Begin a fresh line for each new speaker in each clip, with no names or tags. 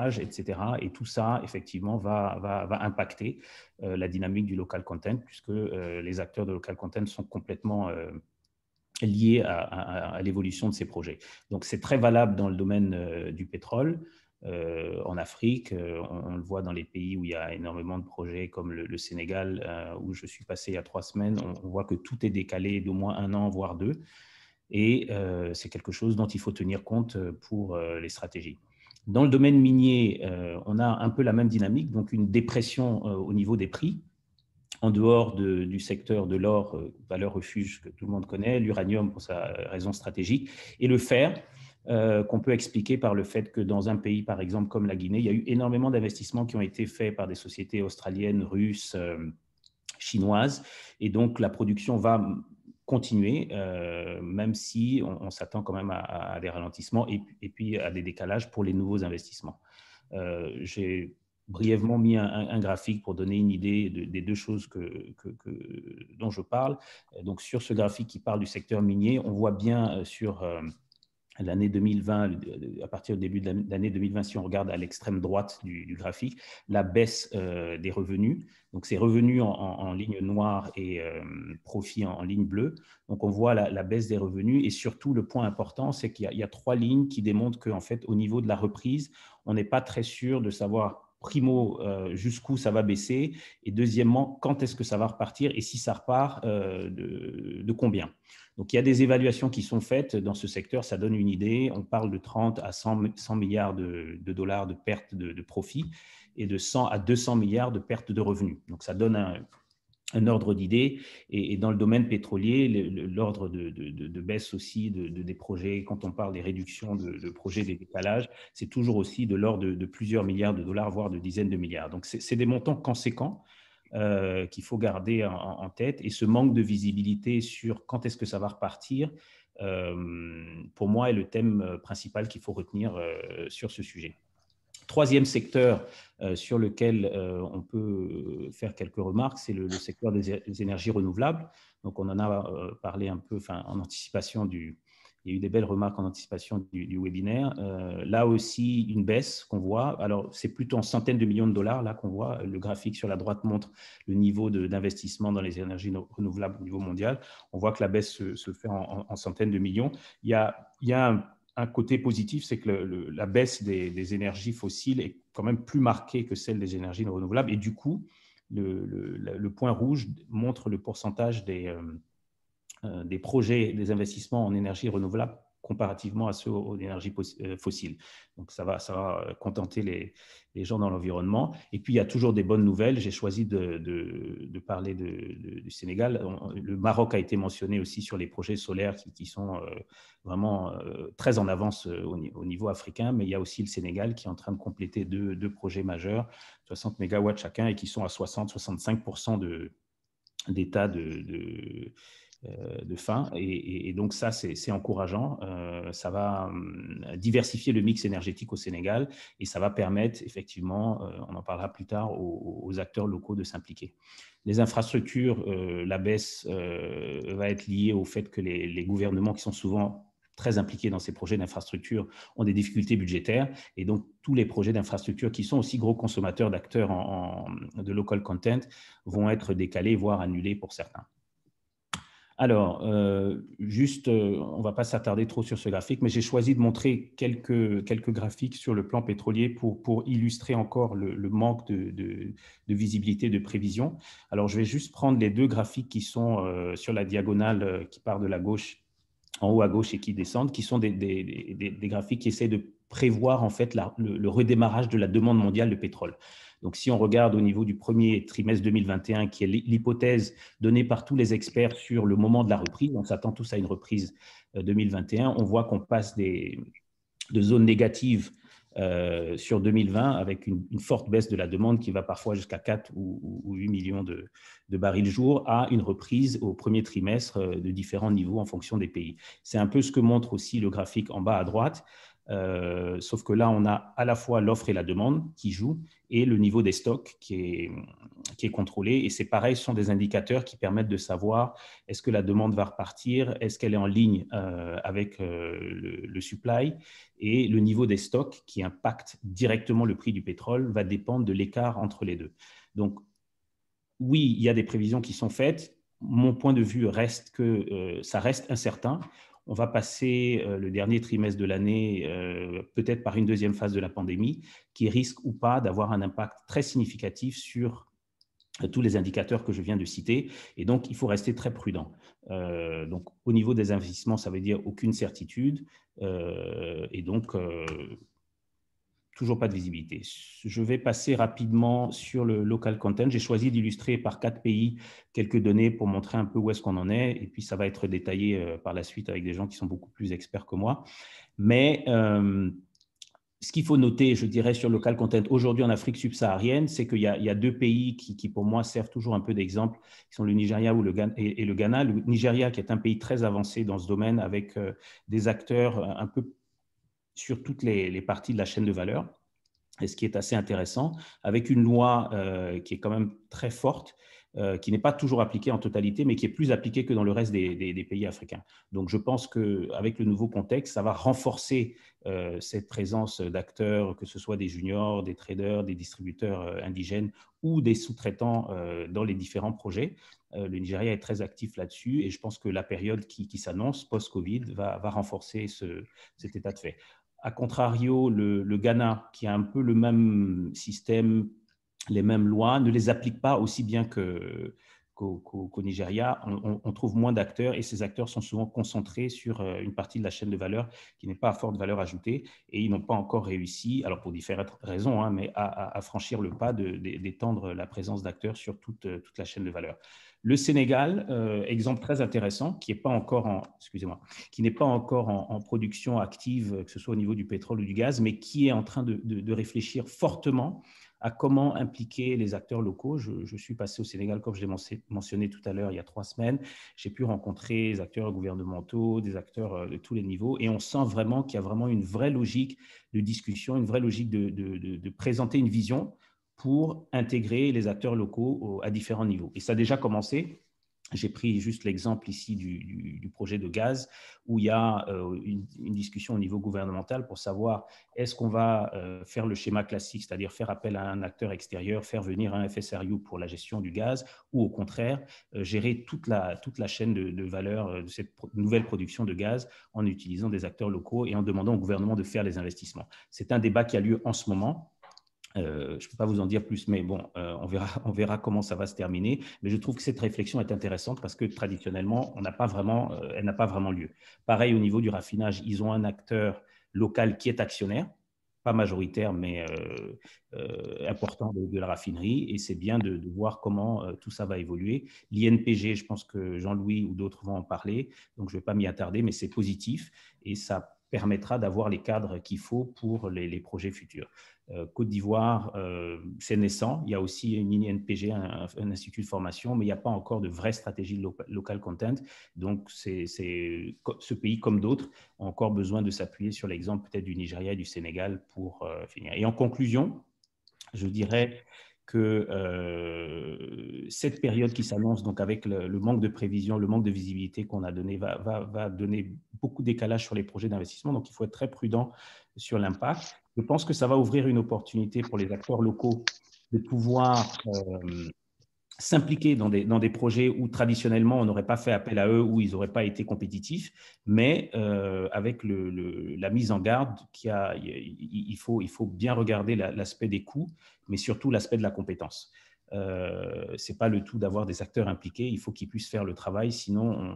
etc. Et tout ça, effectivement, va impacter la dynamique du local content, puisque les acteurs de local content sont complètement liés à l'évolution de ces projets. Donc, c'est très valable dans le domaine du pétrole. En Afrique, on le voit dans les pays où il y a énormément de projets comme le Sénégal, où je suis passé il y a 3 semaines, on voit que tout est décalé d'au moins 1 an, voire 2. Et c'est quelque chose dont il faut tenir compte pour les stratégies. Dans le domaine minier, on a un peu la même dynamique, donc une dépression au niveau des prix, en dehors du secteur de l'or, valeur refuge que tout le monde connaît, l'uranium pour sa raison stratégique, et le fer, qu'on peut expliquer par le fait que dans un pays, par exemple, comme la Guinée, il y a eu énormément d'investissements qui ont été faits par des sociétés australiennes, russes, chinoises, et donc la production va continuer, même si on s'attend quand même à des ralentissements et puis à des décalages pour les nouveaux investissements. J'ai brièvement mis un graphique pour donner une idée des deux choses dont je parle. Donc, sur ce graphique qui parle du secteur minier, on voit bien sur l'année 2020, à partir du début de l'année 2020, si on regarde à l'extrême droite du graphique, la baisse des revenus. Donc, c'est revenus en ligne noire et profit en ligne bleue. Donc, on voit la baisse des revenus. Et surtout, le point important, c'est qu'il y a 3 lignes qui démontrent qu'en fait, au niveau de la reprise, on n'est pas très sûr de savoir primo, jusqu'où ça va baisser, et deuxièmement, quand est-ce que ça va repartir, et si ça repart, de combien. Donc, il y a des évaluations qui sont faites dans ce secteur, ça donne une idée. On parle de 30 à 100 milliards de dollars de pertes de profit et de 100 à 200 milliards de pertes de revenus. Donc, ça donne un ordre d'idée. Et dans le domaine pétrolier, l'ordre de baisse aussi des projets, quand on parle des réductions de projets, des décalages, c'est toujours aussi de l'ordre de plusieurs milliards de dollars, voire de dizaines de milliards. Donc, c'est des montants conséquents qu'il faut garder en tête. Et ce manque de visibilité sur quand est-ce que ça va repartir, pour moi, est le thème principal qu'il faut retenir sur ce sujet. Troisième secteur sur lequel on peut faire quelques remarques, c'est le secteur des énergies renouvelables. Donc, on en a parlé un peu en anticipation il y a eu des belles remarques en anticipation du webinaire. Là aussi, une baisse qu'on voit. Alors, c'est plutôt en centaines de millions de dollars là qu'on voit. Le graphique sur la droite montre le niveau d'investissement dans les énergies renouvelables au niveau mondial. On voit que la baisse se fait en centaines de millions. Il y a un côté positif, c'est que la baisse des énergies fossiles est quand même plus marquée que celle des énergies renouvelables. Et du coup, le point rouge montre le pourcentage des projets, des investissements en énergie renouvelable comparativement à ceux aux énergies fossiles. Donc, ça va contenter les gens dans l'environnement. Et puis, il y a toujours des bonnes nouvelles. J'ai choisi de parler du Sénégal. Le Maroc a été mentionné aussi sur les projets solaires qui sont vraiment très en avance au niveau africain, mais il y a aussi le Sénégal qui est en train de compléter deux projets majeurs, 60 mégawatts chacun, et qui sont à 60-65% d'état de fin. Et donc, ça, c'est encourageant. Ça va diversifier le mix énergétique au Sénégal et ça va permettre, effectivement, on en parlera plus tard, aux acteurs locaux de s'impliquer. Les infrastructures, la baisse va être liée au fait que les gouvernements qui sont souvent très impliqués dans ces projets d'infrastructure ont des difficultés budgétaires, et donc tous les projets d'infrastructure qui sont aussi gros consommateurs d'acteurs de local content vont être décalés, voire annulés pour certains. Alors, on ne va pas s'attarder trop sur ce graphique, mais j'ai choisi de montrer quelques graphiques sur le plan pétrolier pour illustrer encore le manque de visibilité, de prévision. Alors, je vais juste prendre les 2 graphiques qui sont sur la diagonale, qui part de la gauche, en haut à gauche, et qui descendent, qui sont des graphiques qui essaient de prévoir en fait le redémarrage de la demande mondiale de pétrole. Donc, si on regarde au niveau du premier trimestre 2021, qui est l'hypothèse donnée par tous les experts sur le moment de la reprise, on s'attend tous à une reprise 2021, on voit qu'on passe de zones négatives sur 2020 avec une forte baisse de la demande qui va parfois jusqu'à 4 ou 8 millions de barils jour, à une reprise au premier trimestre de différents niveaux en fonction des pays. C'est un peu ce que montre aussi le graphique en bas à droite. Sauf que là, on a à la fois l'offre et la demande qui jouent et le niveau des stocks qui est contrôlé. Et c'est pareil, ce sont des indicateurs qui permettent de savoir est-ce que la demande va repartir, est-ce qu'elle est en ligne avec le supply, et le niveau des stocks qui impacte directement le prix du pétrole va dépendre de l'écart entre les deux. Donc, oui, il y a des prévisions qui sont faites. Mon point de vue reste que ça reste incertain. On va passer le dernier trimestre de l'année peut-être par une deuxième phase de la pandémie qui risque ou pas d'avoir un impact très significatif sur tous les indicateurs que je viens de citer. Et donc, il faut rester très prudent. Donc, au niveau des investissements, ça veut dire aucune certitude. Et donc, toujours pas de visibilité. Je vais passer rapidement sur le local content. J'ai choisi d'illustrer par 4 pays quelques données pour montrer un peu où est-ce qu'on en est. Et puis, ça va être détaillé par la suite avec des gens qui sont beaucoup plus experts que moi. Mais ce qu'il faut noter, je dirais, sur local content aujourd'hui en Afrique subsaharienne, c'est qu'il y a 2 pays qui, pour moi, servent toujours un peu d'exemple, qui sont le Nigeria et le Ghana. Le Nigeria, qui est un pays très avancé dans ce domaine, avec des acteurs un peu sur toutes les parties de la chaîne de valeur, et ce qui est assez intéressant, avec une loi qui est quand même très forte, qui n'est pas toujours appliquée en totalité, mais qui est plus appliquée que dans le reste des pays africains. Donc, je pense qu'avec le nouveau contexte, ça va renforcer cette présence d'acteurs, que ce soit des juniors, des traders, des distributeurs indigènes ou des sous-traitants dans les différents projets. Le Nigeria est très actif là-dessus et je pense que la période qui s'annonce post-Covid va renforcer cet état de fait. A contrario, le Ghana, qui a un peu le même système, les mêmes lois, ne les applique pas aussi bien qu'au Nigeria. On trouve moins d'acteurs et ces acteurs sont souvent concentrés sur une partie de la chaîne de valeur qui n'est pas à forte valeur ajoutée et ils n'ont pas encore réussi, alors pour différentes raisons, hein, mais à franchir le pas d'étendre la présence d'acteurs sur toute la chaîne de valeur. Le Sénégal, exemple très intéressant, qui n'est pas encore en production active, que ce soit au niveau du pétrole ou du gaz, mais qui est en train de réfléchir fortement à comment impliquer les acteurs locaux. Je suis passé au Sénégal, comme je l'ai mentionné tout à l'heure, il y a 3 semaines. J'ai pu rencontrer des acteurs gouvernementaux, des acteurs de tous les niveaux, et on sent vraiment qu'il y a vraiment une vraie logique de discussion, une vraie logique de présenter une vision pour intégrer les acteurs locaux à différents niveaux. Et ça a déjà commencé. J'ai pris juste l'exemple ici du projet de gaz où il y a une discussion au niveau gouvernemental pour savoir est-ce qu'on va faire le schéma classique, c'est-à-dire faire appel à un acteur extérieur, faire venir un FSRU pour la gestion du gaz, ou au contraire gérer toute la chaîne de valeur de cette nouvelle production de gaz en utilisant des acteurs locaux et en demandant au gouvernement de faire les investissements. C'est un débat qui a lieu en ce moment. Je ne peux pas vous en dire plus, mais bon, on verra comment ça va se terminer. Mais je trouve que cette réflexion est intéressante parce que traditionnellement, elle n'a pas vraiment lieu. Pareil au niveau du raffinage, ils ont un acteur local qui est actionnaire, pas majoritaire, mais important de la raffinerie. Et c'est bien de voir comment tout ça va évoluer. L'INPG, je pense que Jean-Louis ou d'autres vont en parler, donc je ne vais pas m'y attarder, mais c'est positif et ça permettra d'avoir les cadres qu'il faut pour les projets futurs. Côte d'Ivoire, c'est naissant. Il y a aussi une INPG, un institut de formation, mais il n'y a pas encore de vraie stratégie local content. Donc, ce pays, comme d'autres, ont encore besoin de s'appuyer sur l'exemple peut-être du Nigeria et du Sénégal pour finir. Et en conclusion, je dirais que cette période qui s'annonce, donc avec le manque de prévision, le manque de visibilité qu'on a donné, va donner beaucoup de décalage sur les projets d'investissement. Donc, il faut être très prudent sur l'impact. Je pense que ça va ouvrir une opportunité pour les acteurs locaux de pouvoir s'impliquer dans des projets où traditionnellement on n'aurait pas fait appel à eux, où ils n'auraient pas été compétitifs, mais avec la mise en garde il faut bien regarder l'aspect des coûts, mais surtout l'aspect de la compétence. Ce n'est pas le tout d'avoir des acteurs impliqués, il faut qu'ils puissent faire le travail, sinon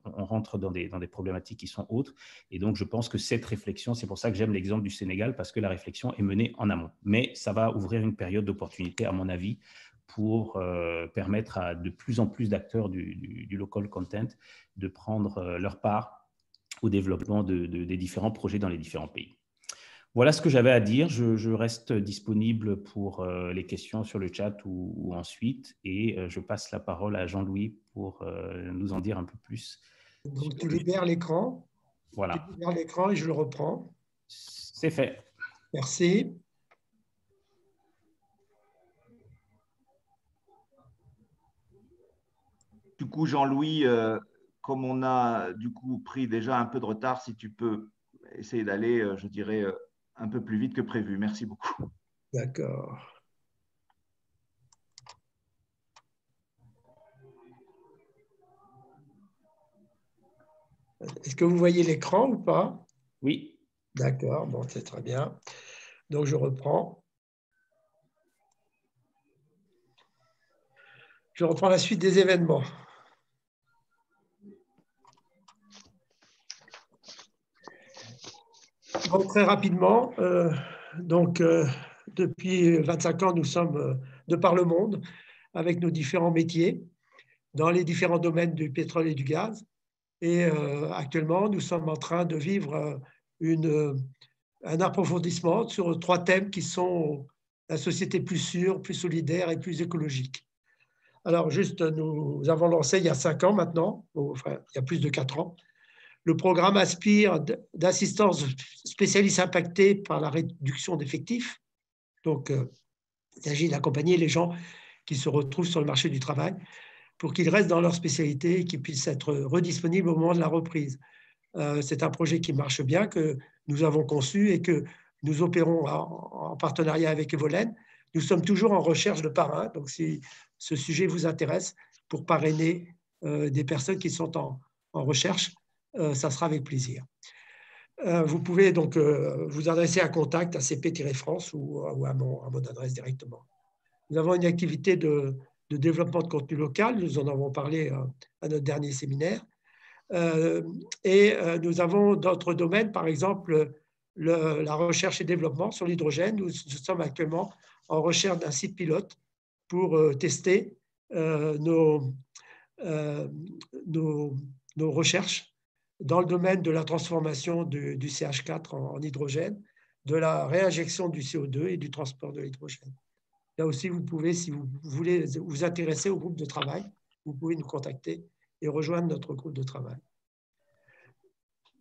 on rentre dans des problématiques qui sont autres. Et donc je pense que cette réflexion, c'est pour ça que j'aime l'exemple du Sénégal, parce que la réflexion est menée en amont. Mais ça va ouvrir une période d'opportunité, à mon avis, pour permettre à de plus en plus d'acteurs du local content de prendre leur part au développement des différents projets dans les différents pays. Voilà ce que j'avais à dire. Je reste disponible pour les questions sur le chat ou ensuite, et je passe la parole à Jean-Louis pour nous en dire un peu plus.
Donc, tu libères l'écran.
Voilà.
Tu libères l'écran et je le reprends.
C'est fait.
Merci.
Du coup, Jean-Louis, comme on a du coup pris déjà un peu de retard, si tu peux essayer d'aller, je dirais, un peu plus vite que prévu. Merci beaucoup.
D'accord. Est-ce que vous voyez l'écran ou pas?
Oui.
D'accord, bon, c'est très bien. Donc, je reprends. Je reprends la suite des événements. Bon, très rapidement, depuis 25 ans, nous sommes de par le monde avec nos différents métiers dans les différents domaines du pétrole et du gaz. Et actuellement, nous sommes en train de vivre un approfondissement sur 3 thèmes qui sont la société plus sûre, plus solidaire et plus écologique. Alors, juste, nous avons lancé il y a 5 ans maintenant, enfin, il y a plus de 4 ans, le programme Aspire d'assistance spécialiste impactés par la réduction d'effectifs. Donc, il s'agit d'accompagner les gens qui se retrouvent sur le marché du travail pour qu'ils restent dans leur spécialité et qu'ils puissent être redisponibles au moment de la reprise. C'est un projet qui marche bien, que nous avons conçu et que nous opérons en partenariat avec Evolène. Nous sommes toujours en recherche de parrains, donc si ce sujet vous intéresse, pour parrainer des personnes qui sont en recherche, ça sera avec plaisir. Vous pouvez donc vous adresser un contact à CP-France ou à mon adresse directement. Nous avons une activité de développement de contenu local, nous en avons parlé à notre dernier séminaire. Et nous avons d'autres domaines, par exemple la recherche et développement sur l'hydrogène. Nous sommes actuellement en recherche d'un site pilote pour tester nos recherches dans le domaine de la transformation du CH4 en hydrogène, de la réinjection du CO2 et du transport de l'hydrogène. Là aussi, vous pouvez, si vous voulez vous intéresser au groupe de travail, vous pouvez nous contacter et rejoindre notre groupe de travail.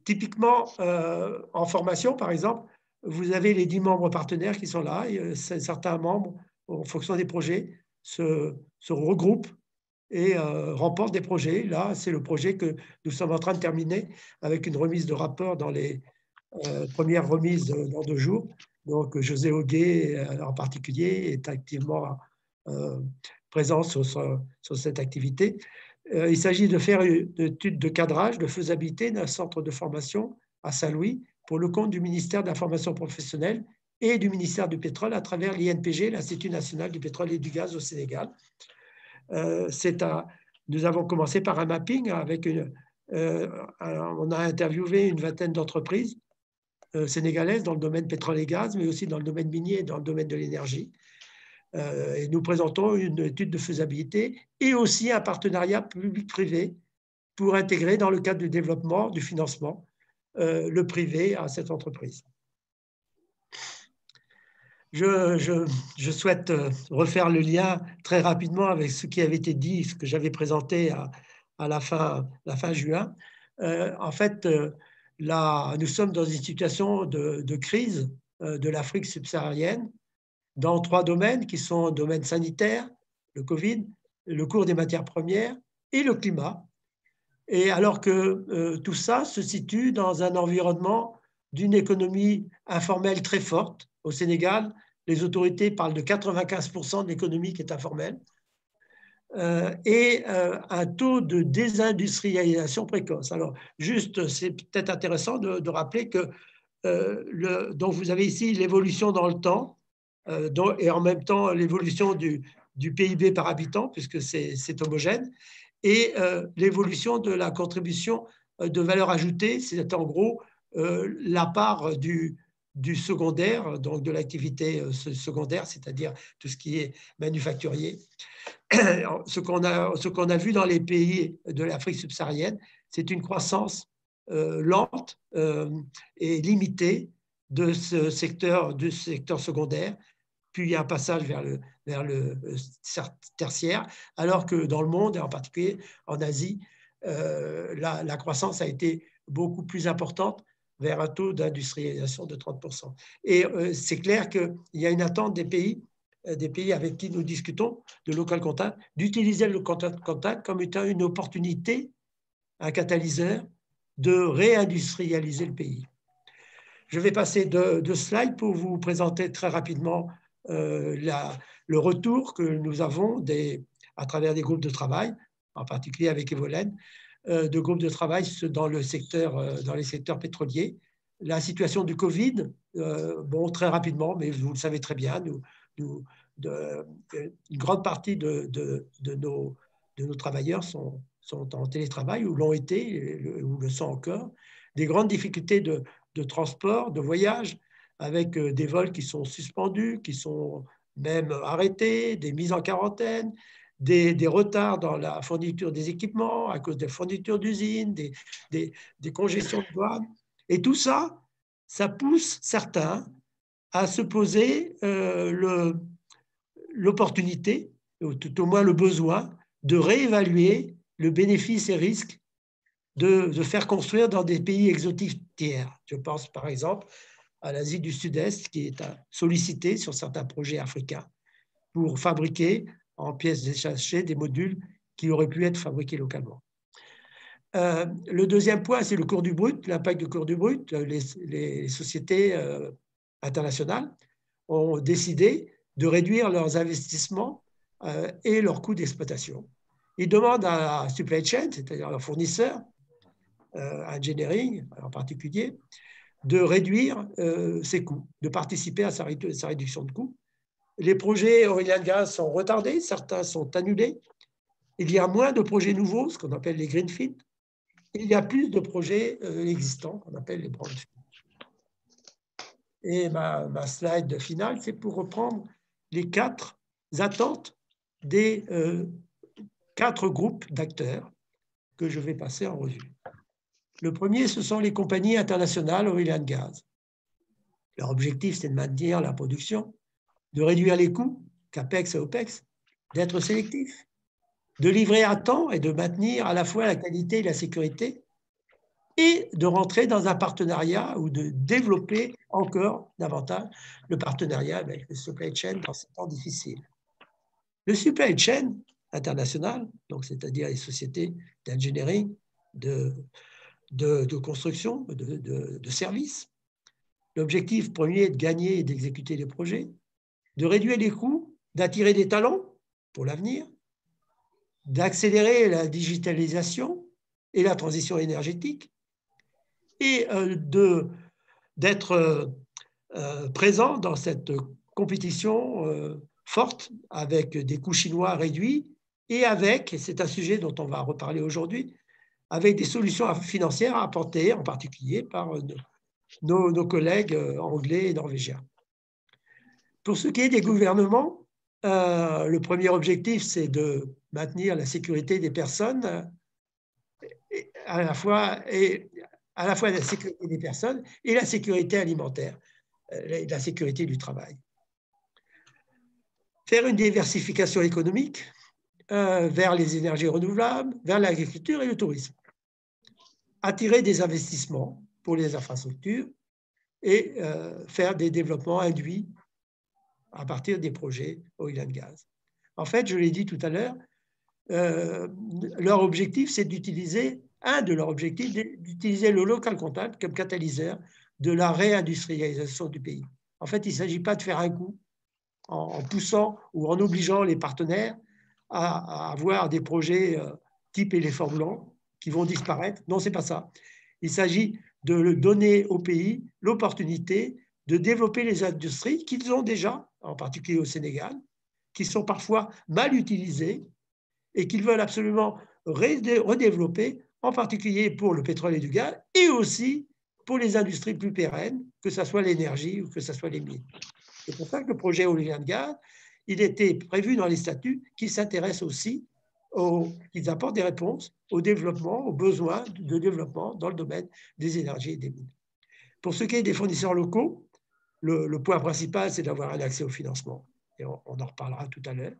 Typiquement, en formation, par exemple, vous avez les 10 membres partenaires qui sont là. Et, certains membres, en fonction des projets, se regroupent et remportent des projets. Là, c'est le projet que nous sommes en train de terminer avec une remise de rapport dans les premières remises dans 2 jours. Donc, José Hoguet, en particulier, est activement présent sur cette activité. Il s'agit de faire une étude de cadrage, de faisabilité d'un centre de formation à Saint-Louis pour le compte du ministère de la formation professionnelle et du ministère du pétrole à travers l'INPG, l'Institut national du pétrole et du gaz au Sénégal. Nous avons commencé par un mapping avec on a interviewé une vingtaine d'entreprises sénégalaises dans le domaine pétrole et gaz, mais aussi dans le domaine minier et dans le domaine de l'énergie. Et nous présentons une étude de faisabilité et aussi un partenariat public-privé pour intégrer dans le cadre du développement, du financement, le privé à cette entreprise. Je souhaite refaire le lien très rapidement avec ce qui avait été dit, ce que j'avais présenté à la fin juin. En fait, là, nous sommes dans une situation de crise de l'Afrique subsaharienne dans 3 domaines qui sont le domaine sanitaire, le Covid, le cours des matières premières et le climat. Et alors que tout ça se situe dans un environnement d'une économie informelle très forte. Au Sénégal, les autorités parlent de 95% de l'économie qui est informelle et un taux de désindustrialisation précoce. Alors, juste, c'est peut-être intéressant de rappeler que donc vous avez ici l'évolution dans le temps et en même temps l'évolution du PIB par habitant, puisque c'est homogène, et l'évolution de la contribution de valeur ajoutée, c'est en gros la part du secondaire, donc de l'activité secondaire, c'est-à-dire tout ce qui est manufacturier. Ce qu'on a vu dans les pays de l'Afrique subsaharienne, c'est une croissance lente et limitée de ce secteur secondaire, puis un passage vers le tertiaire, alors que dans le monde, et en particulier en Asie, la croissance a été beaucoup plus importante vers un taux d'industrialisation de 30%. Et c'est clair qu'il y a une attente des pays avec qui nous discutons de local contact, d'utiliser le local contact comme étant une opportunité, un catalyseur de réindustrialiser le pays. Je vais passer deux slides pour vous présenter très rapidement le retour que nous avons à travers des groupes de travail, en particulier avec Evolène, de groupes de travail dans les secteurs pétroliers. La situation du Covid, bon, très rapidement, mais vous le savez très bien, une grande partie de nos travailleurs sont en télétravail ou l'ont été ou le sont encore. Des grandes difficultés de transport, de voyage, avec des vols qui sont suspendus, qui sont même arrêtés, des mises en quarantaine, des retards dans la fourniture des équipements à cause des fournitures d'usines, des congestions de douane. Et tout ça, ça pousse certains à se poser l'opportunité, ou tout au moins le besoin, de réévaluer le bénéfice et risque de faire construire dans des pays exotiques tiers. Je pense par exemple à l'Asie du Sud-Est qui est sollicitée sur certains projets africains pour fabriquer en pièces détachées des modules qui auraient pu être fabriqués localement. Le deuxième point, c'est le cours du brut, l'impact du cours du brut. Les sociétés internationales ont décidé de réduire leurs investissements et leurs coûts d'exploitation. Ils demandent à la supply chain, c'est-à-dire leurs fournisseurs, engineering en particulier, de réduire ses coûts, de participer à sa réduction de coûts. Les projets oil and gas sont retardés, certains sont annulés. Il y a moins de projets nouveaux, ce qu'on appelle les greenfields. Il y a plus de projets existants, qu'on appelle les brownfields. Et ma slide finale, c'est pour reprendre les 4 attentes des 4 groupes d'acteurs que je vais passer en revue. Le premier, ce sont les compagnies internationales oil and gas. Leur objectif, c'est de maintenir la production, de réduire les coûts, CAPEX et OPEX, d'être sélectif, de livrer à temps et de maintenir à la fois la qualité et la sécurité, et de rentrer dans un partenariat ou de développer encore davantage le partenariat avec le supply chain dans ces temps difficiles. Le supply chain international, donc c'est-à-dire les sociétés d'engineering, de construction, de services, l'objectif premier est de gagner et d'exécuter les projets, de réduire les coûts, d'attirer des talents pour l'avenir, d'accélérer la digitalisation et la transition énergétique, et d'être présent dans cette compétition forte avec des coûts chinois réduits et c'est un sujet dont on va reparler aujourd'hui, avec des solutions financières à apporter, en particulier par nos collègues anglais et norvégiens. Pour ce qui est des gouvernements, le premier objectif, c'est de maintenir la sécurité des personnes, à la fois la sécurité des personnes et la sécurité alimentaire, la sécurité du travail. Faire une diversification économique vers les énergies renouvelables, vers l'agriculture et le tourisme. Attirer des investissements pour les infrastructures et faire des développements induits à partir des projets oil and gas. En fait, je l'ai dit tout à l'heure, leur objectif, c'est d'utiliser, un de leurs objectifs, d'utiliser le local contact comme catalyseur de la réindustrialisation du pays. En fait, il ne s'agit pas de faire un coup en poussant ou en obligeant les partenaires à avoir des projets type éléphant blanc qui vont disparaître. Non, ce n'est pas ça. Il s'agit de donner au pays l'opportunité de développer les industries qu'ils ont déjà, en particulier au Sénégal, qui sont parfois mal utilisées et qu'ils veulent absolument redévelopper, en particulier pour le pétrole et du gaz, et aussi pour les industries plus pérennes, que ce soit l'énergie ou que ce soit les mines. C'est pour ça que le projet oil and gas, il était prévu dans les statuts qui s'intéressent aussi, qu'ils apportent des réponses au développement, aux besoins de développement dans le domaine des énergies et des mines. Pour ce qui est des fournisseurs locaux, le point principal, c'est d'avoir un accès au financement, et on en reparlera tout à l'heure,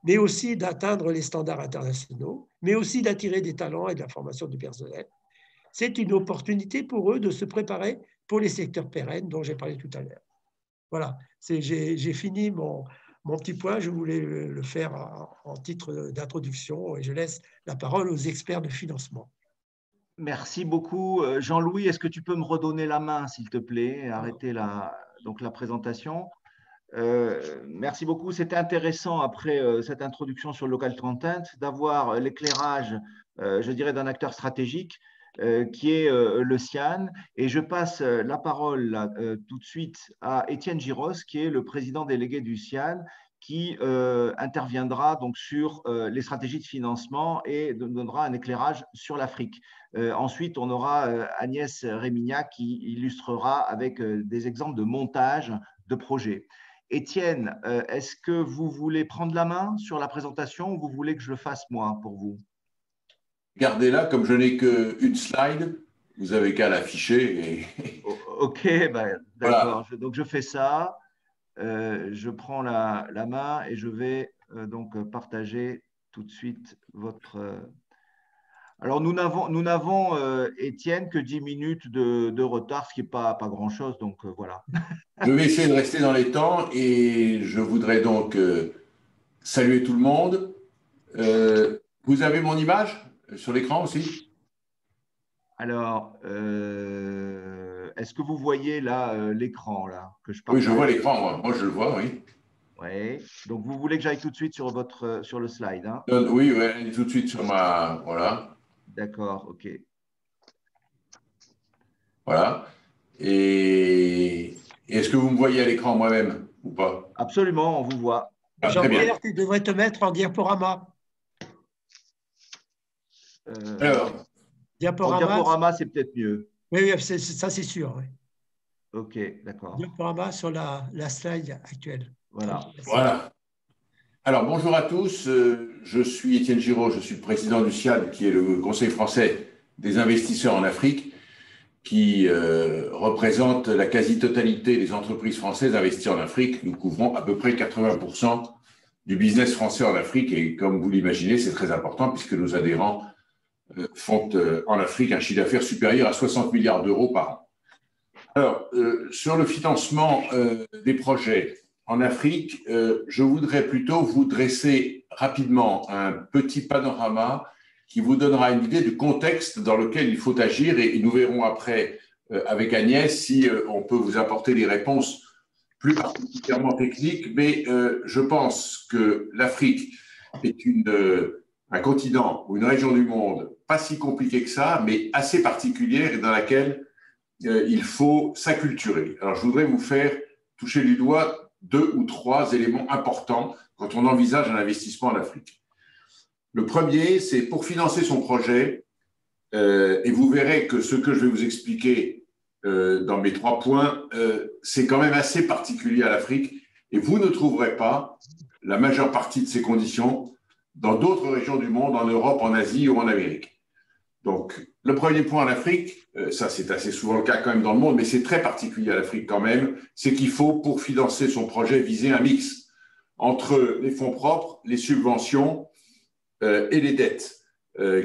mais aussi d'atteindre les standards internationaux, mais aussi d'attirer des talents et de la formation du personnel. c'est une opportunité pour eux de se préparer pour les secteurs pérennes dont j'ai parlé tout à l'heure. Voilà, j'ai fini mon petit point. Je voulais le faire en titre d'introduction et je laisse la parole aux experts de financement.
Merci beaucoup. Jean-Louis, est-ce que tu peux me redonner la main, s'il te plaît, et arrêter donc la présentation? Merci beaucoup. C'était intéressant, après cette introduction sur le local content, d'avoir l'éclairage, je dirais, d'un acteur stratégique qui est le CIAN. Et je passe la parole là, tout de suite à Étienne Giros, qui est le président délégué du CIAN, qui interviendra donc sur les stratégies de financement et donnera un éclairage sur l'Afrique. Ensuite, on aura Agnès Rémignac qui illustrera avec des exemples de montage de projets. Étienne, est-ce que vous voulez prendre la main sur la présentation ou vous voulez que je le fasse moi pour vous?
Gardez-la, comme je n'ai qu'une slide, vous avez qu'à l'afficher. Et...
Ok, ben, d'accord. Voilà. Donc je fais ça. Je prends la main et je vais donc partager tout de suite votre… Alors, nous n'avons Étienne, que 10 minutes de retard, ce qui n'est pas grand-chose. Donc, voilà.
Je vais essayer de rester dans les temps et je voudrais donc saluer tout le monde. Vous avez mon image sur l'écran aussi?
Alors, est-ce que vous voyez là l'écran là, que je partage?
Oui, je vois l'écran, moi je le vois, oui.
Oui, donc vous voulez que j'aille tout de suite sur le slide, hein?
Oui, allez tout de suite sur ma… Voilà.
D'accord, ok.
Voilà. Et est-ce que vous me voyez à l'écran moi-même ou pas?
Absolument, on vous voit.
Jean-Pierre, tu devrais te mettre en diaporama.
Alors, diaporama, c'est peut-être mieux.
Oui, ça c'est sûr. Oui.
Ok, d'accord.
Diaporama sur la slide actuelle.
Voilà. Alors, bonjour à tous. Je suis Étienne Giraud, je suis le président du CIAD, qui est le Conseil français des investisseurs en Afrique, qui représente la quasi-totalité des entreprises françaises investies en Afrique. Nous couvrons à peu près 80% du business français en Afrique et comme vous l'imaginez, c'est très important puisque nos adhérents font en Afrique un chiffre d'affaires supérieur à 60 milliards d'euros par an. Alors, sur le financement des projets en Afrique, je voudrais plutôt vous dresser rapidement un petit panorama qui vous donnera une idée du contexte dans lequel il faut agir et nous verrons après avec Agnès si on peut vous apporter des réponses plus particulièrement techniques. Mais je pense que l'Afrique est un continent ou une région du monde pas si compliquée que ça, mais assez particulière et dans laquelle il faut s'acculturer. Alors, je voudrais vous faire toucher du doigt 2 ou 3 éléments importants quand on envisage un investissement en Afrique. Le premier, c'est pour financer son projet, et vous verrez que ce que je vais vous expliquer dans mes 3 points, c'est quand même assez particulier à l'Afrique, et vous ne trouverez pas la majeure partie de ces conditions dans d'autres régions du monde, en Europe, en Asie ou en Amérique. Donc, le premier point en Afrique, ça c'est assez souvent le cas quand même dans le monde, mais c'est très particulier à l'Afrique quand même, c'est qu'il faut, pour financer son projet, viser un mix entre les fonds propres, les subventions et les dettes,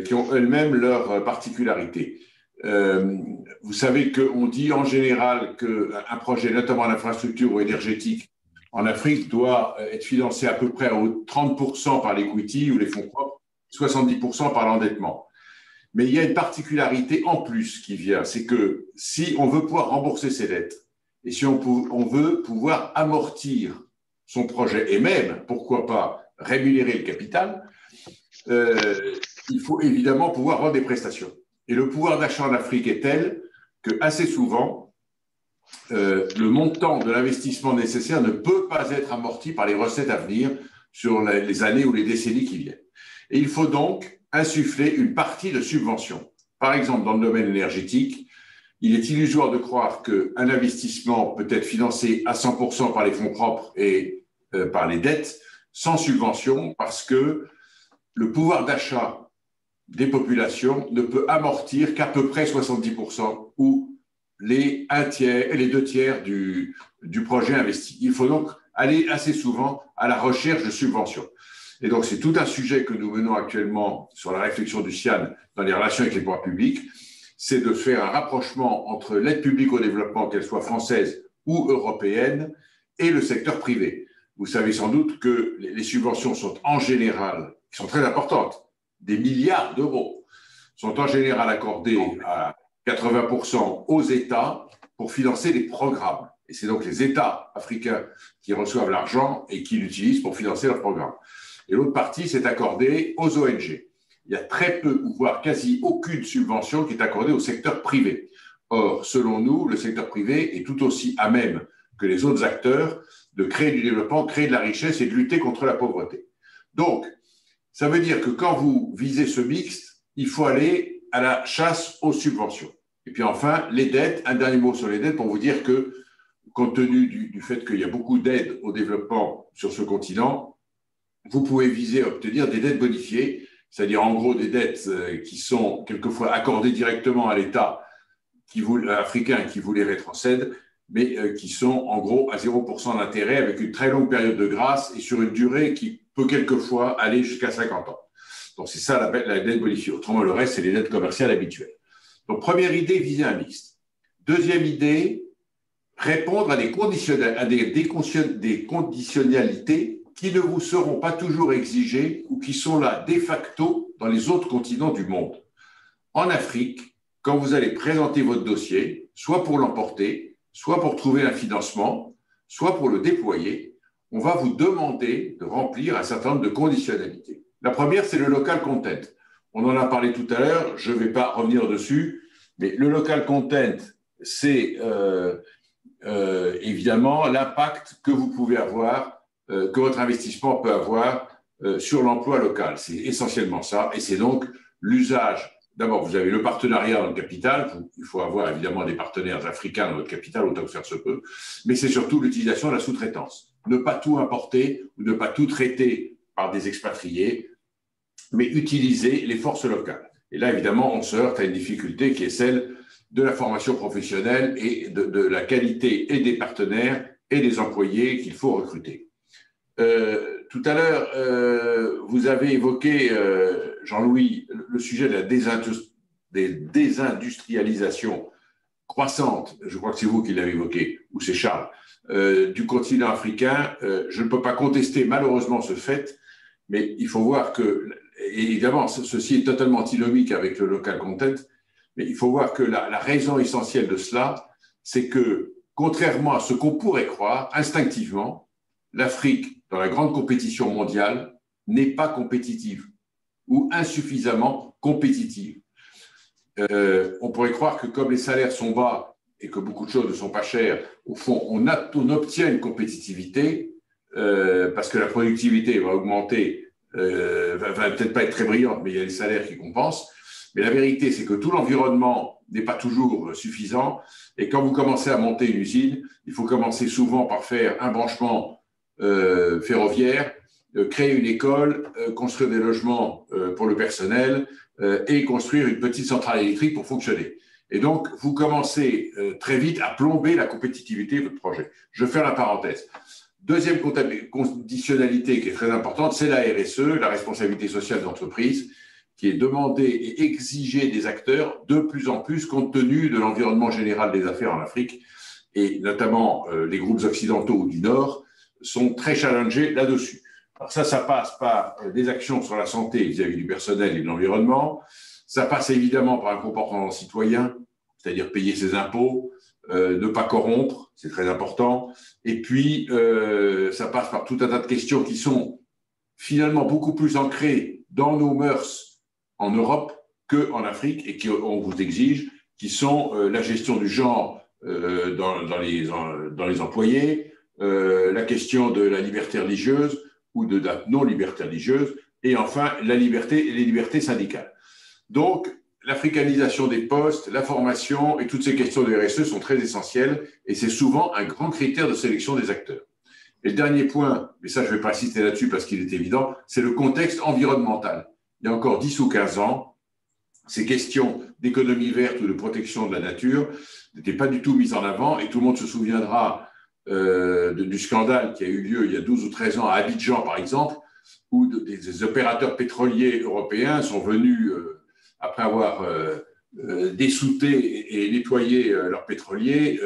qui ont elles-mêmes leurs particularités. Vous savez qu'on dit en général qu'un projet, notamment en infrastructure ou énergétique, en Afrique, doit être financé à peu près à 30% par l'equity ou les fonds propres, 70% par l'endettement. Mais il y a une particularité en plus qui vient, c'est que si on veut pouvoir rembourser ses dettes et si on veut pouvoir amortir son projet et même, pourquoi pas, rémunérer le capital, il faut évidemment pouvoir rendre des prestations. Et le pouvoir d'achat en Afrique est tel que assez souvent, le montant de l'investissement nécessaire ne peut pas être amorti par les recettes à venir sur les années ou les décennies qui viennent. Et il faut donc insuffler une partie de subvention. Par exemple, dans le domaine énergétique, il est illusoire de croire qu'un investissement peut être financé à 100% par les fonds propres et par les dettes sans subvention parce que le pouvoir d'achat des populations ne peut amortir qu'à peu près 70% ou les 1/3 et les 2/3 du projet investi. Il faut donc aller assez souvent à la recherche de subventions. Et donc, c'est tout un sujet que nous menons actuellement sur la réflexion du CIAN dans les relations avec les pouvoirs publics. c'est de faire un rapprochement entre l'aide publique au développement, qu'elle soit française ou européenne, et le secteur privé. Vous savez sans doute que les subventions sont en général, qui sont très importantes, des milliards d'euros, sont en général accordées à 80% aux États pour financer des programmes. Et c'est donc les États africains qui reçoivent l'argent et qui l'utilisent pour financer leurs programmes. Et l'autre partie, c'est accordé aux ONG. Il y a très peu, voire quasi aucune subvention qui est accordée au secteur privé. Or, selon nous, le secteur privé est tout aussi à même que les autres acteurs de créer du développement, créer de la richesse et de lutter contre la pauvreté. Donc, ça veut dire que quand vous visez ce mixte, il faut aller à la chasse aux subventions. Et puis enfin, les dettes, un dernier mot sur les dettes pour vous dire que, compte tenu du fait qu'il y a beaucoup d'aides au développement sur ce continent, vous pouvez viser à obtenir des dettes bonifiées, c'est-à-dire en gros des dettes qui sont quelquefois accordées directement à l'État africain qui vous les rétrocède, mais qui sont en gros à 0% d'intérêt avec une très longue période de grâce et sur une durée qui peut quelquefois aller jusqu'à 50 ans. Donc c'est ça la dette bonifiée. Autrement, le reste, c'est les dettes commerciales habituelles. Donc première idée, viser un mixte. Deuxième idée, répondre à des conditionnalités qui ne vous seront pas toujours exigées ou qui sont là de facto dans les autres continents du monde. En Afrique, quand vous allez présenter votre dossier, soit pour l'emporter, soit pour trouver un financement, soit pour le déployer, on va vous demander de remplir un certain nombre de conditionnalités. La première, c'est le local content. On en a parlé tout à l'heure, je ne vais pas revenir dessus, mais le local content, c'est évidemment l'impact que vous pouvez avoir, que votre investissement peut avoir sur l'emploi local. C'est essentiellement ça, et c'est donc l'usage. D'abord, vous avez le partenariat dans le capital. Il faut avoir évidemment des partenaires africains dans votre capital, autant que faire se peut. Mais c'est surtout l'utilisation de la sous-traitance. Ne pas tout importer ou ne pas tout traiter par des expatriés, mais utiliser les forces locales. Et là, évidemment, on se heurte à une difficulté qui est celle de la formation professionnelle et de la qualité et des partenaires et des employés qu'il faut recruter. Tout à l'heure, vous avez évoqué, Jean-Louis, le sujet de la désindustrialisation croissante, je crois que c'est vous qui l'avez évoqué, ou c'est Charles, du continent africain. Je ne peux pas contester malheureusement ce fait, mais il faut voir que, évidemment, ceci est totalement antinomique avec le local content, mais il faut voir que la raison essentielle de cela, c'est que, contrairement à ce qu'on pourrait croire, instinctivement, l'Afrique, dans la grande compétition mondiale, n'est pas compétitive ou insuffisamment compétitive. On pourrait croire que comme les salaires sont bas et que beaucoup de choses ne sont pas chères, au fond, on obtient une compétitivité parce que la productivité va augmenter, va peut-être pas être très brillante, mais il y a les salaires qui compensent. Mais la vérité, c'est que tout l'environnement n'est pas toujours suffisant. Et quand vous commencez à monter une usine, il faut commencer souvent par faire un branchement ferroviaire, créer une école, construire des logements pour le personnel et construire une petite centrale électrique pour fonctionner. Et donc, vous commencez très vite à plomber la compétitivité de votre projet. Je ferme la parenthèse. Deuxième conditionnalité qui est très importante, c'est la RSE, la responsabilité sociale d'entreprise, qui est demandée et exigée des acteurs de plus en plus compte tenu de l'environnement général des affaires en Afrique, et notamment les groupes occidentaux ou du Nord sont très challengés là-dessus. Alors ça passe par des actions sur la santé vis-à-vis du personnel et de l'environnement. Ça passe évidemment par un comportement citoyen, c'est-à-dire payer ses impôts, ne pas corrompre, c'est très important. Et puis, ça passe par tout un tas de questions qui sont finalement beaucoup plus ancrées dans nos mœurs en Europe qu'en Afrique et qu'on vous exige, qui sont la gestion du genre dans les employés, la question de la liberté religieuse ou de la non-liberté religieuse, et enfin la liberté et les libertés syndicales. Donc, l'africanisation des postes, la formation et toutes ces questions de RSE sont très essentielles et c'est souvent un grand critère de sélection des acteurs. Et le dernier point, mais ça je ne vais pas insister là-dessus parce qu'il est évident, c'est le contexte environnemental. Il y a encore 10 ou 15 ans, ces questions d'économie verte ou de protection de la nature n'étaient pas du tout mises en avant et tout le monde se souviendra du scandale qui a eu lieu il y a 12 ou 13 ans à Abidjan par exemple, où des opérateurs pétroliers européens sont venus après avoir dessouter et nettoyer leurs pétroliers,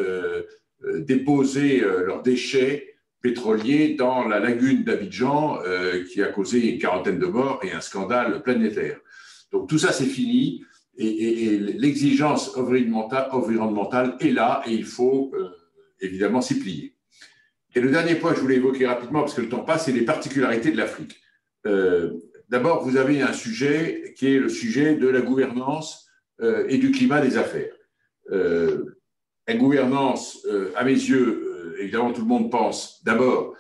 déposer leurs déchets pétroliers dans la lagune d'Abidjan, qui a causé une quarantaine de morts et un scandale planétaire. Donc tout ça, c'est fini, et l'exigence environnementale est là, et il faut évidemment s'y plier. Et le dernier point que je voulais évoquer rapidement, parce que le temps passe, c'est les particularités de l'Afrique. D'abord, vous avez un sujet qui est le sujet de la gouvernance et du climat des affaires. La gouvernance, à mes yeux, évidemment, tout le monde pense d'abord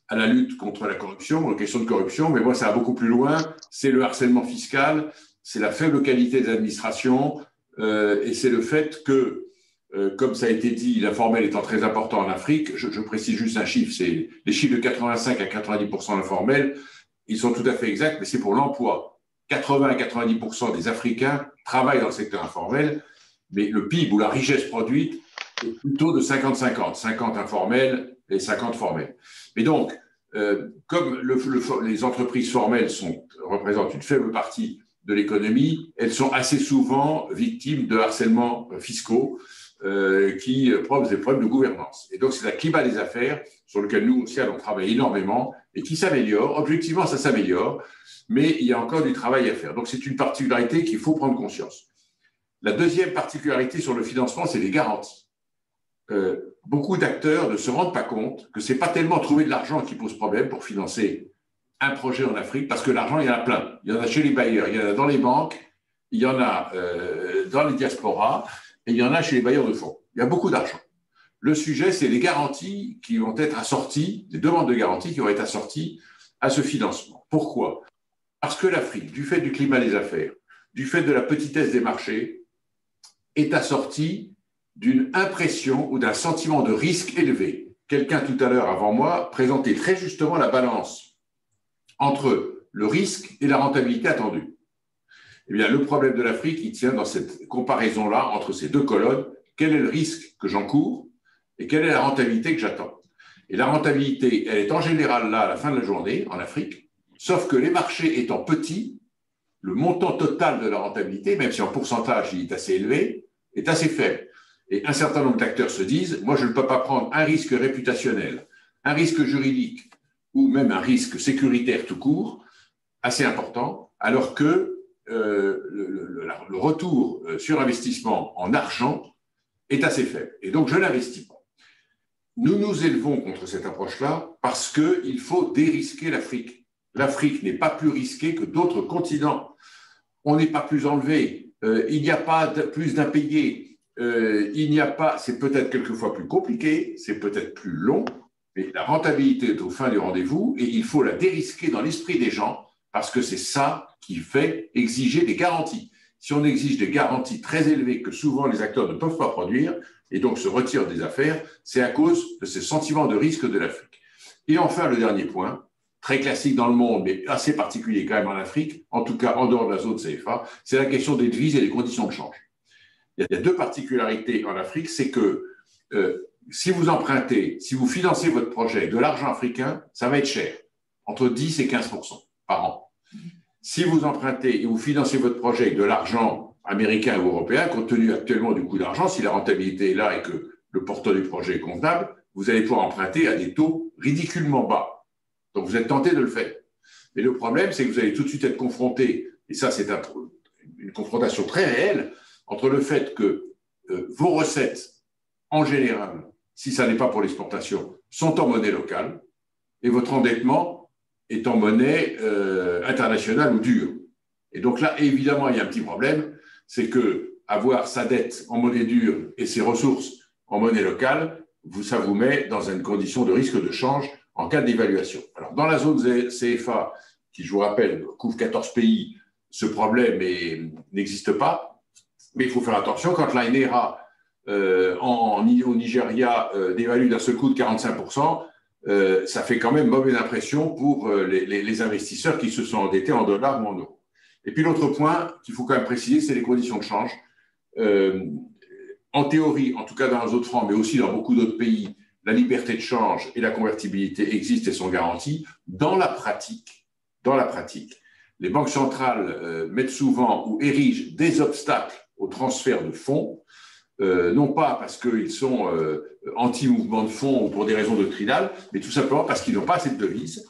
à la lutte contre la corruption, aux questions de corruption, mais moi, ça va beaucoup plus loin. C'est le harcèlement fiscal, c'est la faible qualité des administrations, et c'est le fait que, comme ça a été dit, l'informel étant très important en Afrique, je précise juste un chiffre, c'est les chiffres de 85 à 90% d'informel, ils sont tout à fait exacts, mais c'est pour l'emploi. 80 à 90% des Africains travaillent dans le secteur informel, mais le PIB ou la richesse produite est plutôt de 50-50, 50 informels et 50 formels. Mais donc, comme les entreprises formelles représentent une faible partie de l'économie, elles sont assez souvent victimes de harcèlements fiscaux qui posent des problèmes de gouvernance. Et donc, c'est le climat des affaires sur lequel nous, aussi, on travaille énormément et qui s'améliore. Objectivement, ça s'améliore, mais il y a encore du travail à faire. Donc, c'est une particularité qu'il faut prendre conscience. La deuxième particularité sur le financement, c'est les garanties. Beaucoup d'acteurs ne se rendent pas compte que ce n'est pas tellement trouver de l'argent qui pose problème pour financer un projet en Afrique, parce que l'argent, il y en a plein. Il y en a chez les bailleurs, il y en a dans les banques, il y en a dans les diasporas, et il y en a chez les bailleurs de fonds. Il y a beaucoup d'argent. Le sujet, c'est les garanties qui vont être assorties, les demandes de garanties qui vont être assorties à ce financement. Pourquoi? Parce que l'Afrique, du fait du climat des affaires, du fait de la petitesse des marchés, est assortie d'une impression ou d'un sentiment de risque élevé. Quelqu'un tout à l'heure avant moi présentait très justement la balance entre le risque et la rentabilité attendue. Eh bien, le problème de l'Afrique, il tient dans cette comparaison-là entre ces deux colonnes. Quel est le risque que j'encours et quelle est la rentabilité que j'attends? Et la rentabilité, elle est en général là à la fin de la journée en Afrique, sauf que les marchés étant petits, le montant total de la rentabilité, même si en pourcentage il est assez élevé, est assez faible. Et un certain nombre d'acteurs se disent, moi je ne peux pas prendre un risque réputationnel, un risque juridique ou même un risque sécuritaire tout court, assez important, alors que le retour sur investissement en argent est assez faible. Et donc je n'investis pas. Nous nous élevons contre cette approche-là parce qu'il faut dérisquer l'Afrique. L'Afrique n'est pas plus risquée que d'autres continents. On n'est pas plus enlevé. Il n'y a pas plus d'impayés. Il n'y a pas, c'est peut-être quelquefois plus compliqué, c'est peut-être plus long, mais la rentabilité est au fin du rendez-vous et il faut la dérisquer dans l'esprit des gens parce que c'est ça qui fait exiger des garanties. Si on exige des garanties très élevées que souvent les acteurs ne peuvent pas produire et donc se retirent des affaires, c'est à cause de ces sentiments de risque de l'Afrique. Et enfin, le dernier point, très classique dans le monde, mais assez particulier quand même en Afrique, en tout cas en dehors de la zone CFA, c'est la question des devises et des conditions de change. Il y a deux particularités en Afrique, c'est que si vous empruntez, si vous financez votre projet de l'argent africain, ça va être cher, entre 10 et 15% par an. Si vous empruntez et vous financez votre projet avec de l'argent américain ou européen, compte tenu actuellement du coût d'argent, si la rentabilité est là et que le porteur du projet est convenable, vous allez pouvoir emprunter à des taux ridiculement bas. Donc vous êtes tenté de le faire. Mais le problème, c'est que vous allez tout de suite être confronté, et ça c'est une confrontation très réelle, entre le fait que vos recettes, en général, si ça n'est pas pour l'exportation, sont en monnaie locale, et votre endettement est en monnaie internationale ou dure. Et donc là, évidemment, il y a un petit problème, c'est que avoir sa dette en monnaie dure et ses ressources en monnaie locale, ça vous met dans une condition de risque de change en cas d'évaluation. Alors, dans la zone CFA, qui, je vous rappelle, couvre 14 pays, ce problème n'existe pas, mais il faut faire attention, quand la NERA au Nigeria dévalue d'un seul coup de 45%, ça fait quand même mauvaise impression pour les investisseurs qui se sont endettés en dollars ou en euros. Et puis l'autre point qu'il faut quand même préciser, c'est les conditions de change. En théorie, en tout cas dans la zone franc, mais aussi dans beaucoup d'autres pays, la liberté de change et la convertibilité existent et sont garanties. Dans la pratique, les banques centrales mettent souvent ou érigent des obstacles au transfert de fonds, non pas parce qu'ils sont anti-mouvement de fonds ou pour des raisons doctrinales, mais tout simplement parce qu'ils n'ont pas assez de devises,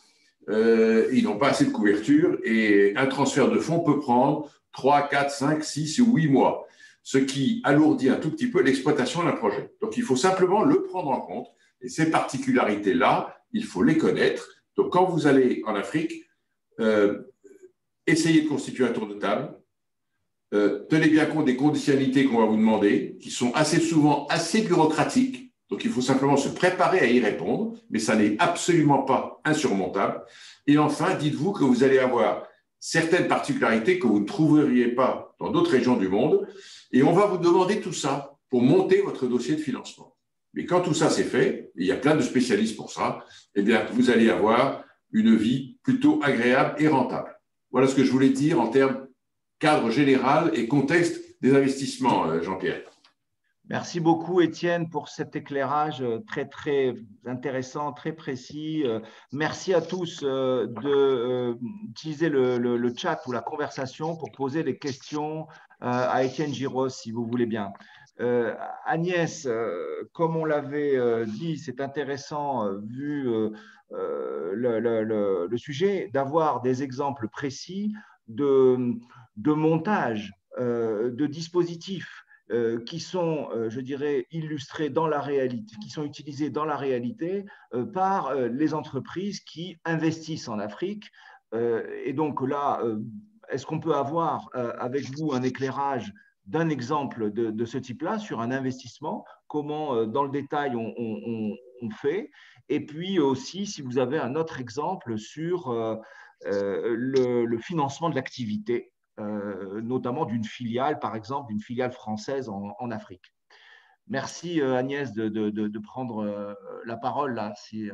ils n'ont pas assez de couverture, et un transfert de fonds peut prendre 3, 4, 5, 6 ou 8 mois, ce qui alourdit un tout petit peu l'exploitation d'un projet. Donc, il faut simplement le prendre en compte, et ces particularités-là, il faut les connaître. Donc, quand vous allez en Afrique, essayez de constituer un tour de table. Tenez bien compte des conditionnalités qu'on va vous demander, qui sont assez souvent assez bureaucratiques. Donc, il faut simplement se préparer à y répondre, mais ça n'est absolument pas insurmontable. Et enfin, dites-vous que vous allez avoir certaines particularités que vous ne trouveriez pas dans d'autres régions du monde, et on va vous demander tout ça pour monter votre dossier de financement. Mais quand tout ça c'est fait, et il y a plein de spécialistes pour ça, eh bien, vous allez avoir une vie plutôt agréable et rentable. Voilà ce que je voulais dire en termes cadre général et contexte des investissements, Jean-Pierre.
Merci beaucoup, Étienne, pour cet éclairage très, très intéressant, très précis. Merci à tous d'utiliser le chat ou la conversation pour poser des questions à Étienne Giros, si vous voulez bien. Agnès, comme on l'avait dit, c'est intéressant, vu le sujet, d'avoir des exemples précis de montage, de dispositifs qui sont, je dirais, illustrés dans la réalité, qui sont utilisés dans la réalité par les entreprises qui investissent en Afrique. Et donc là, est-ce qu'on peut avoir avec vous un éclairage d'un exemple de ce type-là sur un investissement, comment dans le détail on fait, et puis aussi si vous avez un autre exemple sur le financement de l'activité, notamment d'une filiale, par exemple, d'une filiale française en Afrique. Merci Agnès de prendre la parole là, si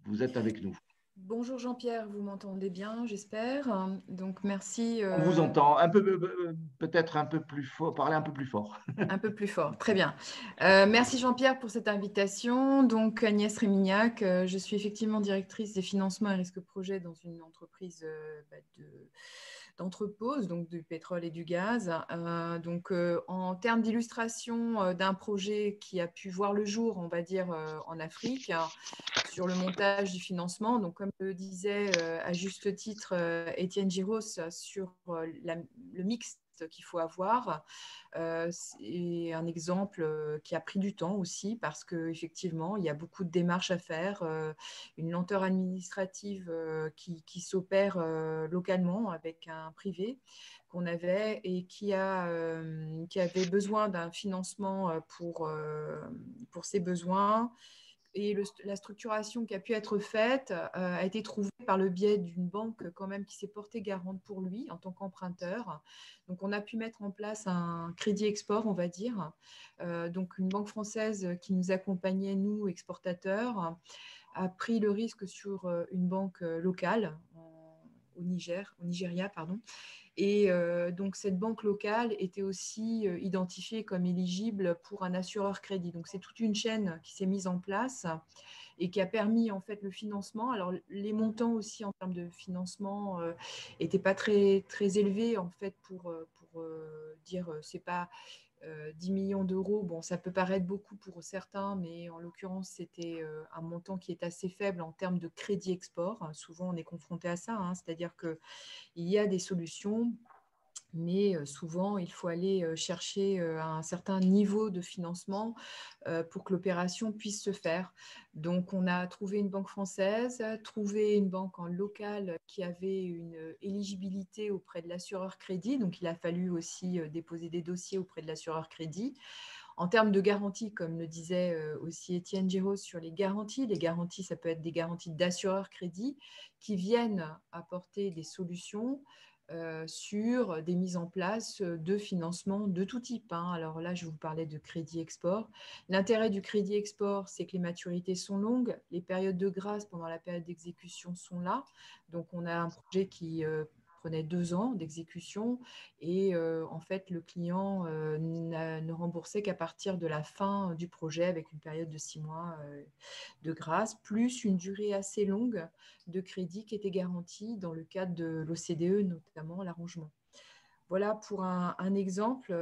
vous êtes avec nous.
Bonjour Jean-Pierre, vous m'entendez bien, j'espère. Donc merci.
On vous entend peut-être un peu plus fort, parler un peu plus fort.
Un peu plus fort, très bien. Merci Jean-Pierre pour cette invitation. Donc Agnès Rémignac, je suis effectivement directrice des financements et risques projets dans une entreprise d'entrepose, donc du pétrole et du gaz. En termes d'illustration d'un projet qui a pu voir le jour, on va dire, en Afrique, sur le montage du financement. Donc, comme le disait à juste titre Étienne Giros, sur le mix qu'il faut avoir. C'est un exemple qui a pris du temps aussi parce qu'effectivement, il y a beaucoup de démarches à faire, une lenteur administrative qui s'opère localement avec un privé qu'on avait et qui avait besoin d'un financement pour ses besoins. Et la structuration qui a pu être faite a été trouvée par le biais d'une banque quand même qui s'est portée garante pour lui en tant qu'emprunteur. Donc, on a pu mettre en place un crédit export, on va dire. Donc, une banque française qui nous accompagnait, nous, exportateurs, a pris le risque sur une banque locale au Nigeria, pardon. Et donc, cette banque locale était aussi identifiée comme éligible pour un assureur crédit. Donc, c'est toute une chaîne qui s'est mise en place et qui a permis en fait le financement. Alors, les montants aussi en termes de financement n'étaient pas très, très élevés en fait pour dire c'est pas 10 millions d'euros. Bon, ça peut paraître beaucoup pour certains, mais en l'occurrence, c'était un montant qui est assez faible en termes de crédit export. Souvent, on est confronté à ça, hein, c'est-à-dire que il y a des solutions, mais souvent, il faut aller chercher un certain niveau de financement pour que l'opération puisse se faire. Donc, on a trouvé une banque française, trouvé une banque en local qui avait une éligibilité auprès de l'assureur crédit. Donc, il a fallu aussi déposer des dossiers auprès de l'assureur crédit. En termes de garantie, comme le disait aussi Étienne Giros sur les garanties, ça peut être des garanties d'assureur crédit qui viennent apporter des solutions sur des mises en place de financement de tout type. Hein. Alors là, je vous parlais de crédit export. L'intérêt du crédit export, c'est que les maturités sont longues, les périodes de grâce pendant la période d'exécution sont là. Donc, on a un projet qui prenait 2 ans d'exécution et en fait, le client ne remboursait qu'à partir de la fin du projet avec une période de 6 mois de grâce, plus une durée assez longue de crédit qui était garantie dans le cadre de l'OCDE, notamment l'arrangement. Voilà pour un exemple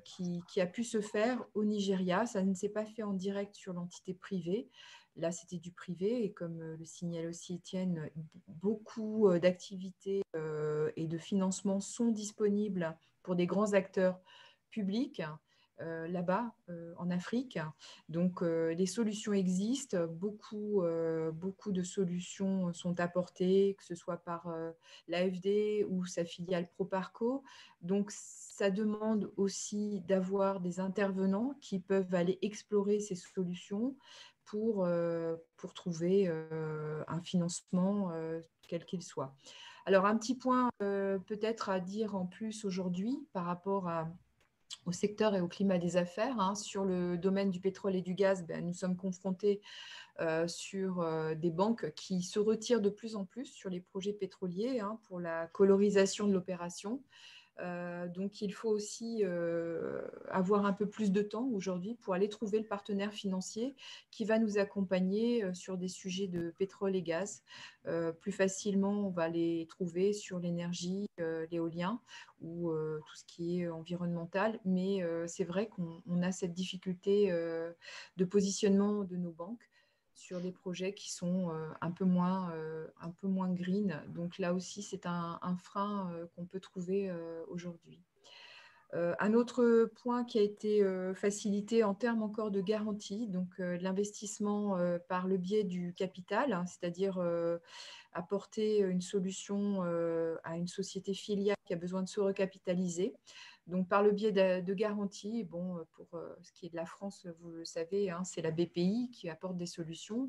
qui a pu se faire au Nigeria. Ça ne s'est pas fait en direct sur l'entité privée. Là, c'était du privé et comme le signale aussi Étienne, beaucoup d'activités et de financements sont disponibles pour des grands acteurs publics là-bas en Afrique. Donc, les solutions existent. Beaucoup de solutions sont apportées, que ce soit par l'AFD ou sa filiale Proparco. Donc, ça demande aussi d'avoir des intervenants qui peuvent aller explorer ces solutions pour trouver un financement quel qu'il soit. Alors, un petit point peut-être à dire en plus aujourd'hui par rapport au secteur et au climat des affaires. Hein. Sur le domaine du pétrole et du gaz, nous sommes confrontés sur des banques qui se retirent de plus en plus sur les projets pétroliers pour la colorisation de l'opération. Donc, il faut aussi avoir un peu plus de temps aujourd'hui pour aller trouver le partenaire financier qui va nous accompagner sur des sujets de pétrole et gaz. Plus facilement, on va les trouver sur l'énergie, l'éolien ou tout ce qui est environnemental. Mais c'est vrai qu'on a cette difficulté de positionnement de nos banques sur des projets qui sont un peu moins green. Donc là aussi, c'est un frein qu'on peut trouver aujourd'hui. Un autre point qui a été facilité en termes encore de garantie, donc l'investissement par le biais du capital, hein, c'est-à-dire apporter une solution à une société filiale qui a besoin de se recapitaliser. Donc, par le biais de garanties, bon, pour ce qui est de la France, vous le savez, hein, c'est la BPI qui apporte des solutions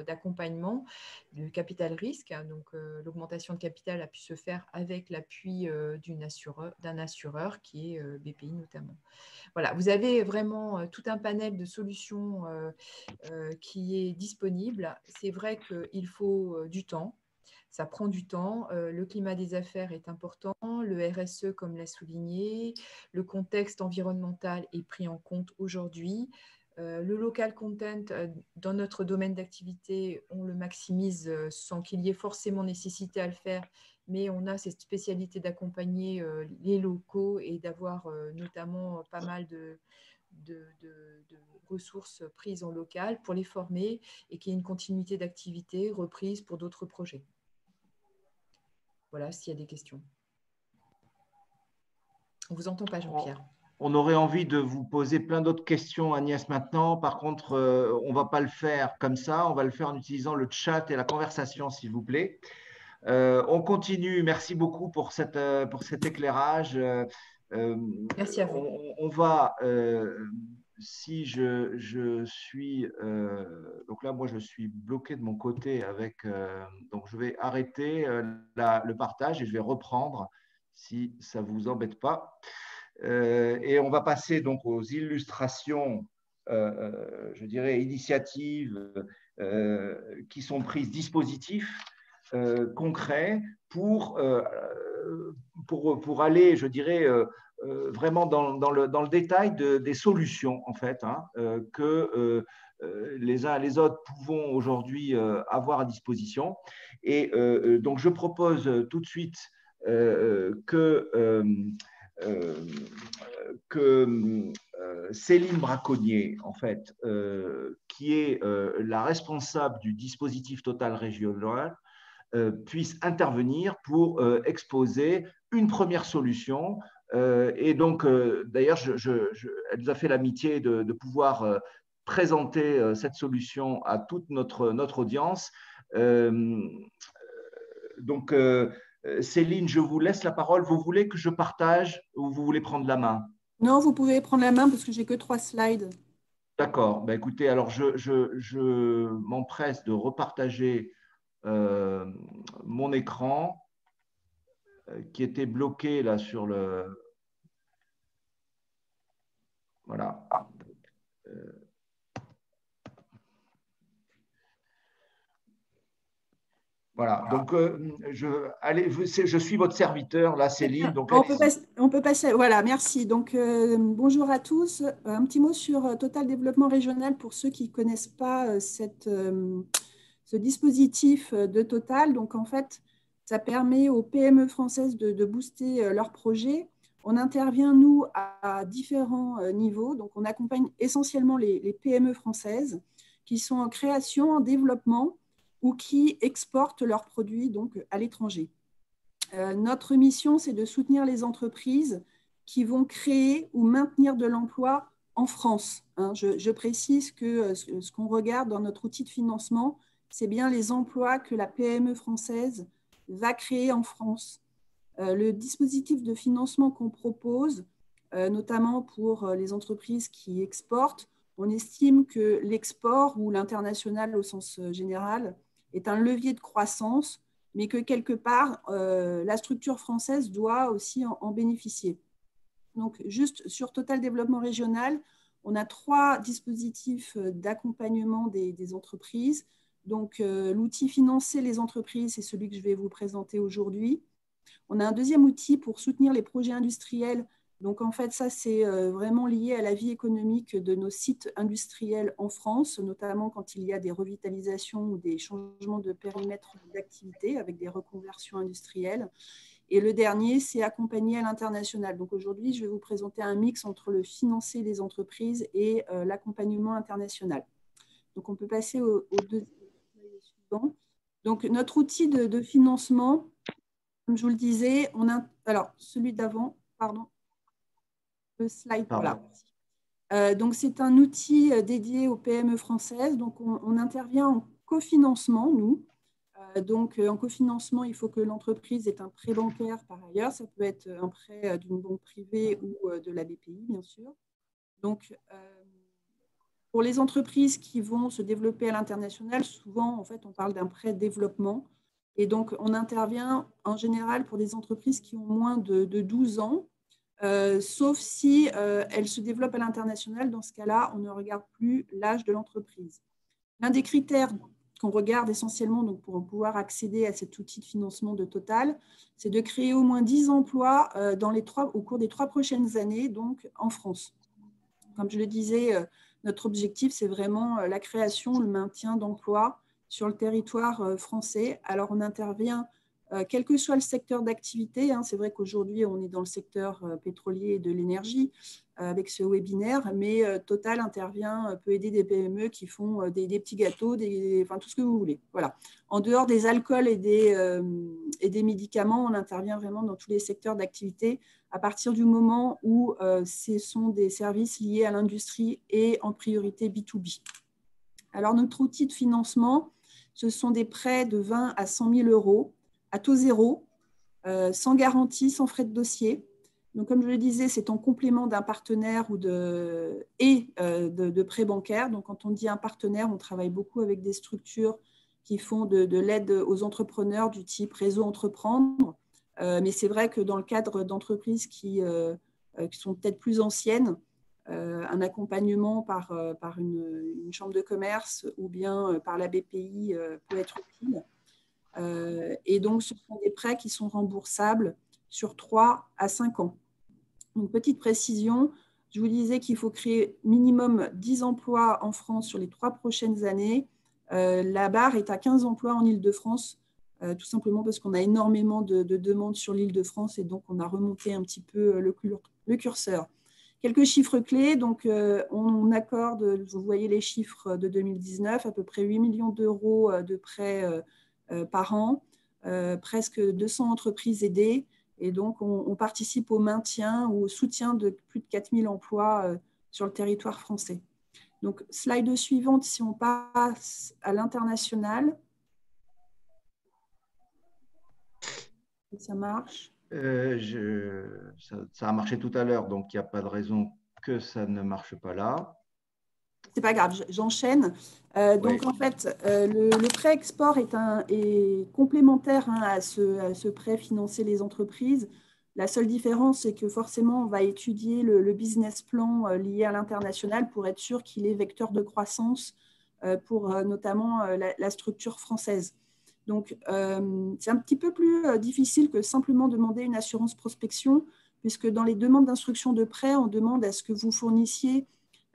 d'accompagnement, de capital risque. Hein, donc, l'augmentation de capital a pu se faire avec l'appui d'un assureur qui est BPI notamment. Voilà, vous avez vraiment tout un panel de solutions qui est disponible. C'est vrai qu'il faut du temps. Ça prend du temps. Le climat des affaires est important. Le RSE, comme l'a souligné, le contexte environnemental est pris en compte aujourd'hui. Le local content, dans notre domaine d'activité, on le maximise sans qu'il y ait forcément nécessité à le faire, mais on a cette spécialité d'accompagner les locaux et d'avoir notamment pas mal de ressources prises en local pour les former et qu'il y ait une continuité d'activité reprise pour d'autres projets. Voilà, s'il y a des questions. On ne vous entend pas, Jean-Pierre.
On aurait envie de vous poser plein d'autres questions, Agnès, maintenant. Par contre, on ne va pas le faire comme ça. On va le faire en utilisant le chat et la conversation, s'il vous plaît. On continue. Merci beaucoup pour cet éclairage.
Merci à vous.
On va, si je suis, donc là, moi, je suis bloqué de mon côté avec, donc je vais arrêter le partage et je vais reprendre si ça ne vous embête pas. Et on va passer donc aux illustrations, je dirais, initiatives qui sont prises, dispositifs concrets pour aller, je dirais, vraiment dans le détail des solutions, en fait, hein, que les uns et les autres pouvons aujourd'hui avoir à disposition. Et donc, je propose tout de suite que Céline Braconnier, en fait, qui est la responsable du dispositif Total régional, puisse intervenir pour exposer une première solution. Et donc, d'ailleurs, elle nous a fait l'amitié de pouvoir présenter cette solution à toute notre audience. Donc, Céline, je vous laisse la parole. Vous voulez que je partage ou vous voulez prendre la main?
Non, vous pouvez prendre la main parce que je n'ai que 3 slides.
D'accord. Ben, écoutez, alors je m'empresse de repartager mon écran qui était bloqué là sur le… Voilà. Voilà, donc je suis votre serviteur, là, Céline. Donc,
on peut passer, voilà, merci. Donc, bonjour à tous. Un petit mot sur Total Développement Régional pour ceux qui ne connaissent pas ce dispositif de Total. Donc, en fait, Ça permet aux PME françaises de booster leurs projets. On intervient, nous, à différents niveaux. Donc, on accompagne essentiellement les PME françaises qui sont en création, en développement ou qui exportent leurs produits donc, à l'étranger. Notre mission, c'est de soutenir les entreprises qui vont créer ou maintenir de l'emploi en France. Je précise que ce qu'on regarde dans notre outil de financement, c'est bien les emplois que la PME française va créer en France. Le dispositif de financement qu'on propose, notamment pour les entreprises qui exportent, on estime que l'export ou l'international au sens général est un levier de croissance, mais que quelque part, la structure française doit aussi en bénéficier. Donc, juste sur Total Développement Régional, on a 3 dispositifs d'accompagnement des entreprises. Donc, l'outil Financer les entreprises, c'est celui que je vais vous présenter aujourd'hui. On a un deuxième outil pour soutenir les projets industriels. Donc, en fait, ça, c'est vraiment lié à la vie économique de nos sites industriels en France, notamment quand il y a des revitalisations ou des changements de périmètre d'activité avec des reconversions industrielles. Et le dernier, c'est accompagner à l'international. Donc, aujourd'hui, je vais vous présenter un mix entre le financer les entreprises et l'accompagnement international. Donc, on peut passer au deuxième suivant. Donc, notre outil de financement, comme je vous le disais, alors celui d'avant, pardon, le slide, voilà. Donc, c'est un outil dédié aux PME françaises. Donc, on intervient en cofinancement, nous. Donc, en cofinancement, il faut que l'entreprise ait un prêt bancaire par ailleurs. Ça peut être un prêt d'une banque privée ou de la BPI, bien sûr. Donc, pour les entreprises qui vont se développer à l'international, souvent, en fait, on parle d'un prêt développement. Et donc, on intervient en général pour des entreprises qui ont moins de 12 ans, sauf si elles se développent à l'international. Dans ce cas-là, on ne regarde plus l'âge de l'entreprise. L'un des critères qu'on regarde essentiellement donc, pour pouvoir accéder à cet outil de financement de Total, c'est de créer au moins 10 emplois au cours des 3 prochaines années, donc en France. Comme je le disais, notre objectif, c'est vraiment la création, le maintien d'emplois sur le territoire français. Alors, on intervient, quel que soit le secteur d'activité. C'est vrai qu'aujourd'hui, on est dans le secteur pétrolier et de l'énergie avec ce webinaire, mais Total intervient, peut aider des PME qui font des petits gâteaux, enfin, tout ce que vous voulez. Voilà. En dehors des alcools et des médicaments, on intervient vraiment dans tous les secteurs d'activité à partir du moment où ce sont des services liés à l'industrie et en priorité B2B. Alors, notre outil de financement, ce sont des prêts de 20 à 100 000 euros à taux zéro, sans garantie, sans frais de dossier. Donc, comme je le disais, c'est en complément d'un partenaire ou de prêts bancaires. Donc, quand on dit un partenaire, on travaille beaucoup avec des structures qui font de l'aide aux entrepreneurs du type Réseau Entreprendre. Mais c'est vrai que dans le cadre d'entreprises qui sont peut-être plus anciennes, un accompagnement par une chambre de commerce ou bien par la BPI peut être utile. Et donc, ce sont des prêts qui sont remboursables sur 3 à 5 ans. Donc, petite précision, je vous disais qu'il faut créer minimum 10 emplois en France sur les 3 prochaines années. La barre est à 15 emplois en Île-de-France, tout simplement parce qu'on a énormément de demandes sur l'Île-de-France et donc on a remonté un petit peu le curseur. Quelques chiffres clés, donc on accorde, vous voyez les chiffres de 2019, à peu près 8 millions d'euros de prêts par an, presque 200 entreprises aidées, et donc on participe au maintien ou au soutien de plus de 4000 emplois sur le territoire français. Donc, slide suivante, si on passe à l'international. Ça marche.
Ça a marché tout à l'heure, donc il n'y a pas de raison que ça ne marche pas là.
C'est pas grave, j'enchaîne. Donc, oui. En fait, le prêt export est complémentaire à ce prêt financer les entreprises. La seule différence, c'est que forcément, on va étudier le business plan lié à l'international pour être sûr qu'il est vecteur de croissance pour notamment la structure française. Donc, c'est un petit peu plus difficile que simplement demander une assurance prospection, puisque dans les demandes d'instruction de prêt, on demande à ce que vous fournissiez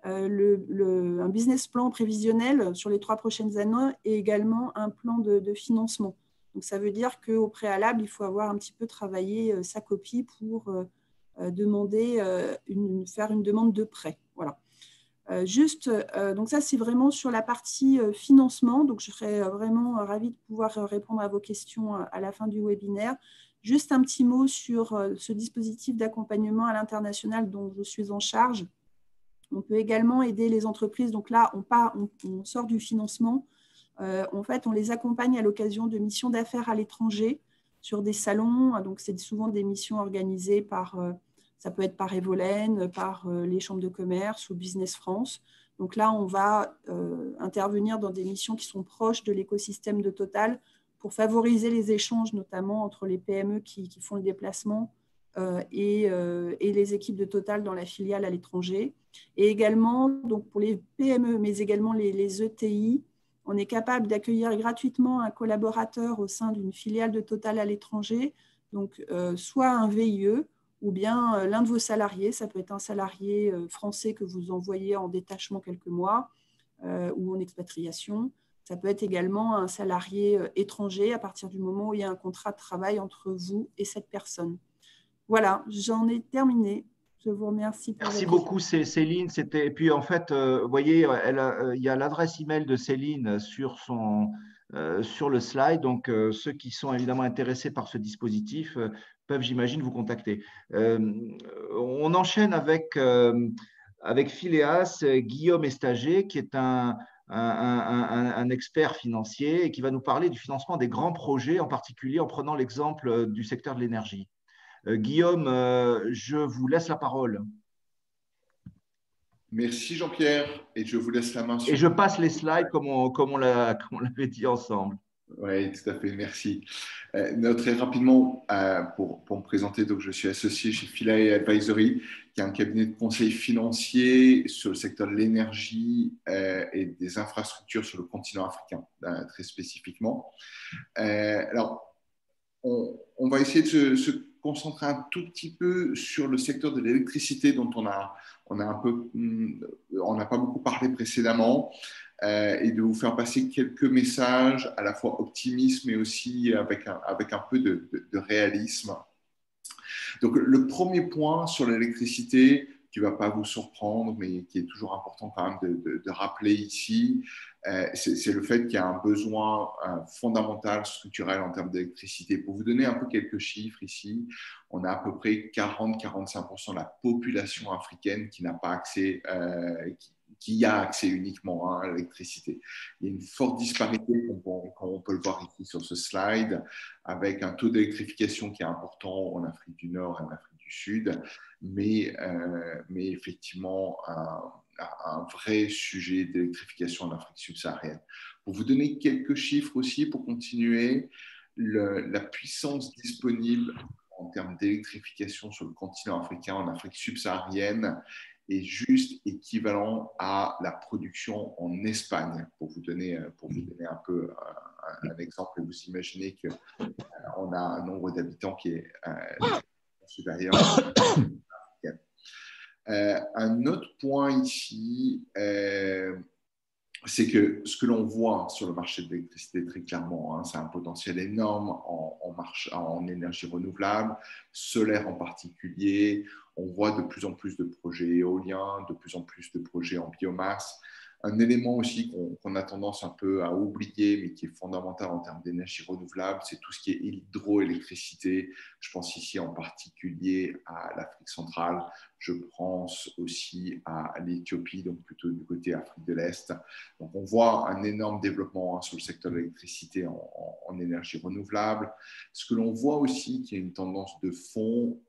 un business plan prévisionnel sur les 3 prochaines années et également un plan de financement. Donc, ça veut dire qu'au préalable, il faut avoir un petit peu travaillé sa copie pour faire une demande de prêt. Voilà. Donc ça, c'est vraiment sur la partie financement. Donc, je serais vraiment ravie de pouvoir répondre à vos questions à la fin du webinaire. Juste un petit mot sur ce dispositif d'accompagnement à l'international dont je suis en charge. On peut également aider les entreprises. Donc là, on sort du financement. En fait, on les accompagne à l'occasion de missions d'affaires à l'étranger sur des salons. Donc, c'est souvent des missions organisées ça peut être par Evolène, par les chambres de commerce ou Business France. Donc là, on va intervenir dans des missions qui sont proches de l'écosystème de Total pour favoriser les échanges, notamment entre les PME qui font le déplacement et les équipes de Total dans la filiale à l'étranger. Et également, donc pour les PME, mais également les ETI, on est capable d'accueillir gratuitement un collaborateur au sein d'une filiale de Total à l'étranger, donc soit un VIE, ou bien l'un de vos salariés, ça peut être un salarié français que vous envoyez en détachement quelques mois ou en expatriation. Ça peut être également un salarié étranger à partir du moment où il y a un contrat de travail entre vous et cette personne. Voilà, j'en ai terminé. Je vous remercie.
Merci beaucoup, Céline. Et puis, en fait, vous voyez, il y a l'adresse email de Céline sur le slide. Donc, ceux qui sont évidemment intéressés par ce dispositif peuvent, j'imagine, vous contacter. On enchaîne avec Phileas, Guillaume Estager, qui est un expert financier et qui va nous parler du financement des grands projets, en particulier en prenant l'exemple du secteur de l'énergie. Guillaume, je vous laisse la parole.
Merci Jean-Pierre, et je vous laisse la main sur…
Et je passe les slides comme on l'avait dit ensemble.
Oui, tout à fait, merci. Très rapidement, pour me présenter, donc, je suis associé chez Philae Advisory, qui est un cabinet de conseil financier sur le secteur de l'énergie et des infrastructures sur le continent africain, très spécifiquement. Alors, on va essayer de se concentrer un tout petit peu sur le secteur de l'électricité dont on n'a pas beaucoup parlé précédemment et de vous faire passer quelques messages à la fois optimistes mais aussi avec un peu de réalisme. Donc, le premier point sur l'électricité qui ne va pas vous surprendre, mais qui est toujours important quand même de rappeler ici, c'est le fait qu'il y a un besoin fondamental, structurel en termes d'électricité. Pour vous donner un peu quelques chiffres ici, on a à peu près 40-45% de la population africaine qui n'a pas accès, qui a accès uniquement à l'électricité. Il y a une forte disparité, comme on peut le voir ici sur ce slide, avec un taux d'électrification qui est important en Afrique du Nord et en Afrique du Sud, mais effectivement un vrai sujet d'électrification en Afrique subsaharienne. Pour vous donner quelques chiffres aussi, pour continuer, la puissance disponible en termes d'électrification sur le continent africain, en Afrique subsaharienne, est juste équivalent à la production en Espagne. Pour vous donner un peu un exemple, vous imaginez qu'on a un nombre d'habitants qui est supérieur. Un autre point ici, c'est que ce que l'on voit sur le marché de l'électricité très clairement, c'est un potentiel énorme en énergie renouvelable, solaire en particulier. On voit de plus en plus de projets éoliens, de plus en plus de projets en biomasse. Un élément aussi qu'on a tendance un peu à oublier, mais qui est fondamental en termes d'énergie renouvelable, c'est tout ce qui est hydroélectricité. Je pense ici en particulier à l'Afrique centrale. Je pense aussi à l'Éthiopie, donc plutôt du côté Afrique de l'Est. Donc, on voit un énorme développement sur le secteur de l'électricité en énergie renouvelable. Ce que l'on voit aussi, qui est une tendance de fond,